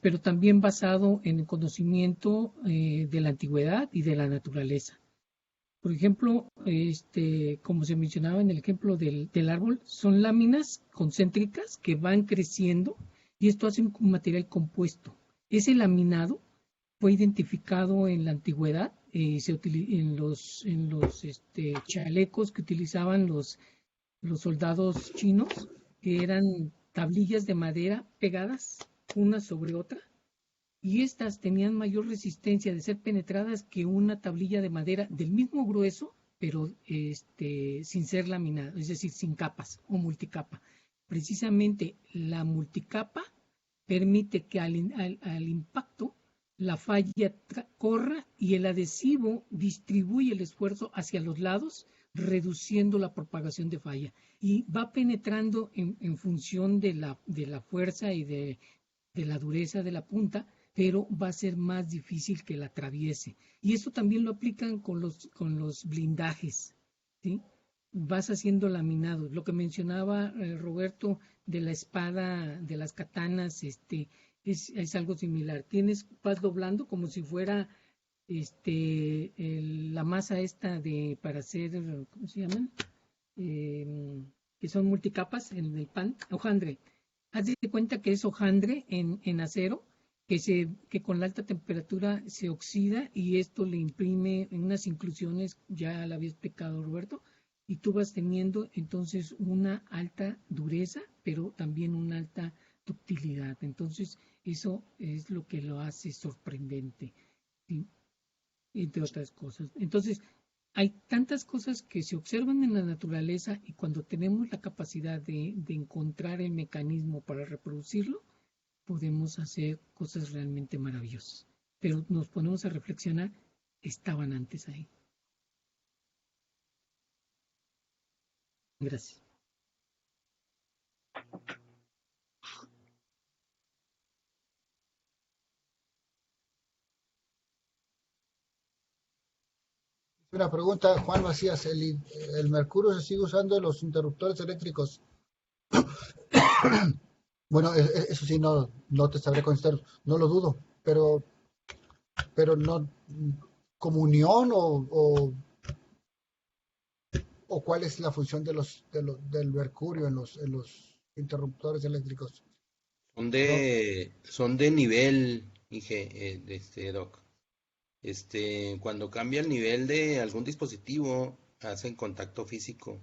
pero también basado en el conocimiento de la antigüedad y de la naturaleza. Por ejemplo, como se mencionaba en el ejemplo del árbol, son láminas concéntricas que van creciendo y esto hace un material compuesto. Ese laminado fue identificado en la antigüedad, en los chalecos que utilizaban los soldados chinos, que eran tablillas de madera pegadas una sobre otra, y estas tenían mayor resistencia de ser penetradas que una tablilla de madera del mismo grueso, pero sin ser laminada, es decir, sin capas o multicapa. Precisamente la multicapa permite que al impacto la falla corra y el adhesivo distribuye el esfuerzo hacia los lados, reduciendo la propagación de falla. Y va penetrando en función de la fuerza y de la dureza de la punta, pero va a ser más difícil que la atraviese. Y esto también lo aplican con los blindajes, ¿sí? Vas haciendo laminados. Lo que mencionaba Roberto de la espada, de las katanas, es algo similar. Vas doblando como si fuera la masa esta para hacer, ¿cómo se llaman? Que son multicapas en el pan, hojaldre. Haz de cuenta que es hojaldre en acero, que con la alta temperatura se oxida y esto le imprime en unas inclusiones, ya lo había explicado Roberto, y tú vas teniendo entonces una alta dureza, pero también una alta ductilidad. Entonces, eso es lo que lo hace sorprendente, ¿sí? Entre otras cosas. Entonces, hay tantas cosas que se observan en la naturaleza y cuando tenemos la capacidad de encontrar el mecanismo para reproducirlo, podemos hacer cosas realmente maravillosas. Pero nos ponemos a reflexionar, estaban antes ahí. Gracias. Una pregunta, Juan Macías, ¿el mercurio se sigue usando en los interruptores eléctricos? Bueno, eso sí, no te sabré contestar, no lo dudo, pero no, ¿comunión o cuál es la función del mercurio en los interruptores eléctricos? Son de nivel, Doc. Cuando cambia el nivel de algún dispositivo, hacen contacto físico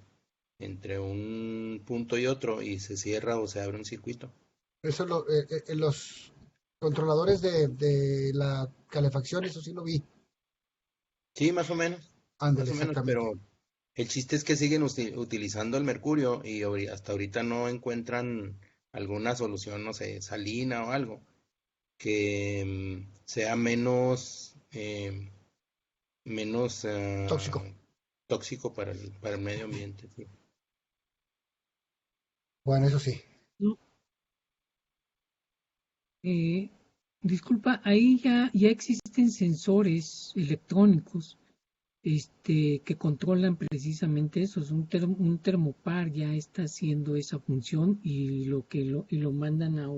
entre un punto y otro y se cierra o se abre un circuito. Eso los controladores de la calefacción, eso sí lo vi. Sí, más o menos. Ándale, más o menos, pero el chiste es que siguen utilizando el mercurio y hasta ahorita no encuentran alguna solución, no sé, salina o algo, que sea menos tóxico para el medio ambiente. Sí. Bueno, eso sí. Disculpa, ahí ya existen sensores electrónicos que controlan precisamente eso. Es un termopar ya está haciendo esa función y lo mandan a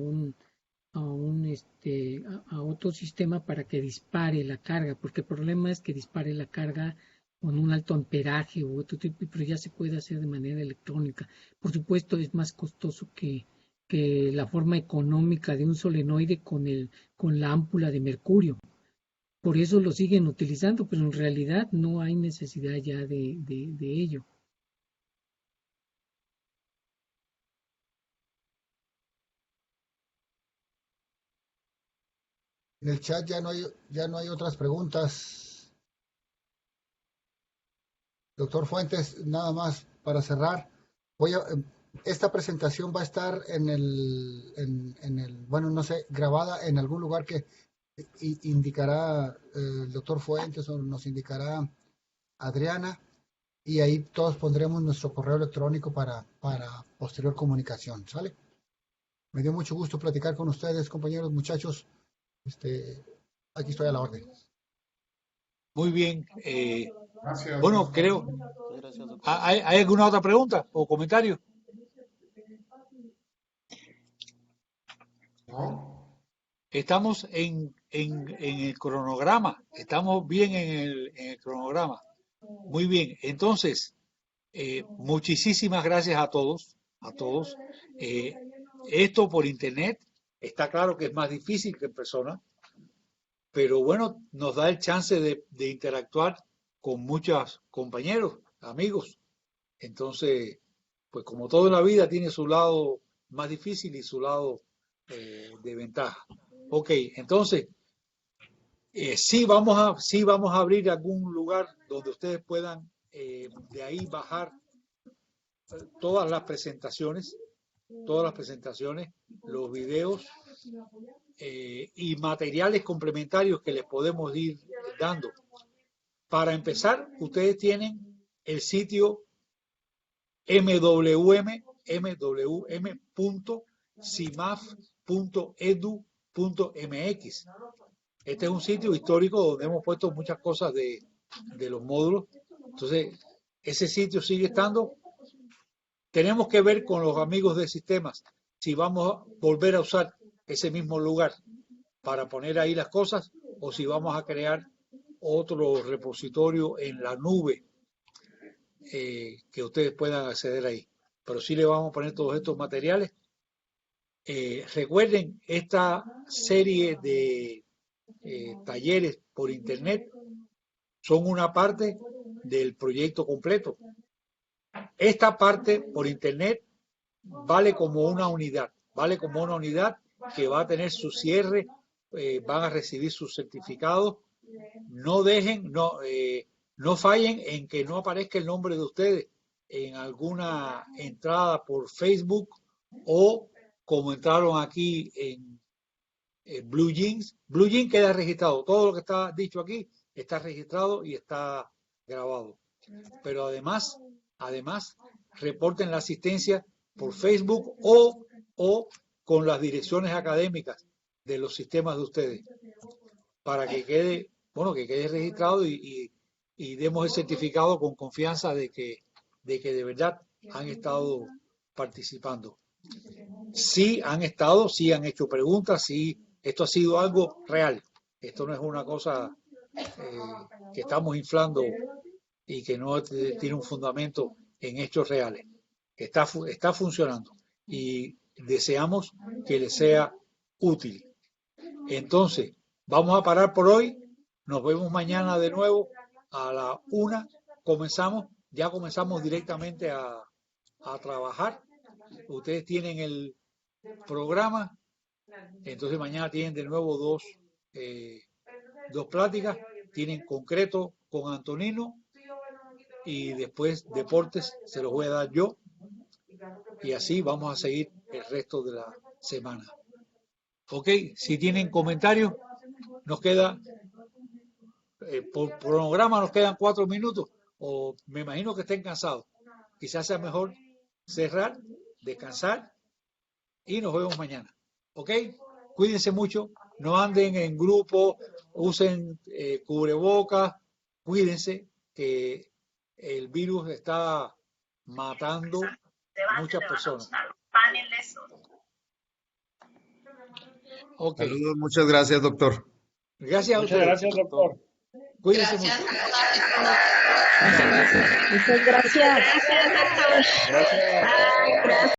otro sistema para que dispare la carga, porque el problema es que dispare la carga con un alto amperaje u otro tipo, pero ya se puede hacer de manera electrónica. Por supuesto, es más costoso que la forma económica de un solenoide con la ámpula de mercurio. Por eso lo siguen utilizando, pero en realidad no hay necesidad ya de ello. En el chat ya no hay otras preguntas. Doctor Fuentes, nada más para cerrar. Esta presentación va a estar bueno, no sé, grabada en algún lugar que indicará el doctor Fuentes o nos indicará Adriana, y ahí todos pondremos nuestro correo electrónico para posterior comunicación, ¿sale? Me dio mucho gusto platicar con ustedes, compañeros, muchachos. Aquí estoy a la orden. Muy bien. Gracias. Bueno, creo. ¿Hay alguna otra pregunta o comentario? ¿No? Estamos en el cronograma. Estamos bien en el cronograma. Muy bien. Entonces, muchísimas gracias a todos. Esto por internet está claro que es más difícil que en persona, pero bueno, nos da el chance de interactuar con muchos compañeros, amigos. Entonces, pues como todo en la vida tiene su lado más difícil y su lado de ventaja. Ok, entonces, sí vamos a abrir algún lugar donde ustedes puedan de ahí bajar todas las presentaciones, los videos y materiales complementarios que les podemos ir dando. Para empezar, ustedes tienen el sitio mwm.cimaf.edu.mx. Este es un sitio histórico donde hemos puesto muchas cosas de los módulos. Entonces, ese sitio sigue estando. Tenemos que ver con los amigos de sistemas si vamos a volver a usar ese mismo lugar para poner ahí las cosas o si vamos a crear otro repositorio en la nube que ustedes puedan acceder ahí. Pero sí le vamos a poner todos estos materiales. Recuerden, esta serie de talleres por internet son una parte del proyecto completo. Esta parte por internet vale como una unidad que va a tener su cierre, van a recibir sus certificados. No fallen en que no aparezca el nombre de ustedes en alguna entrada por Facebook o como entraron aquí en Blue Jeans. Blue Jeans queda registrado. Todo lo que está dicho aquí está registrado y está grabado. Pero además reporten la asistencia por Facebook o con las direcciones académicas de los sistemas de ustedes para que quede registrado y demos el certificado con confianza de que de verdad han estado participando. Sí han hecho preguntas, sí, esto ha sido algo real. Esto no es una cosa que estamos inflando y que no tiene un fundamento en hechos reales. Está funcionando y deseamos que les sea útil. Entonces, vamos a parar por hoy. Nos vemos mañana de nuevo a la 1. Ya comenzamos directamente a trabajar. Ustedes tienen el programa. Entonces mañana tienen de nuevo dos pláticas. Tienen concreto con Antonino y después deportes se los voy a dar yo. Y así vamos a seguir el resto de la semana. Ok, si tienen comentarios, nos queda, por cronograma nos quedan 4 minutos, o me imagino que estén cansados. Quizás sea mejor cerrar, descansar y nos vemos mañana. Ok, cuídense mucho, no anden en grupo, usen cubrebocas, cuídense que el virus está matando muchas personas. Okay. Saludos, muchas gracias, doctor. Gracias a ustedes. Muchas gracias, doctor. Cuídense mucho. Muchas gracias. Gracias, doctor. Gracias.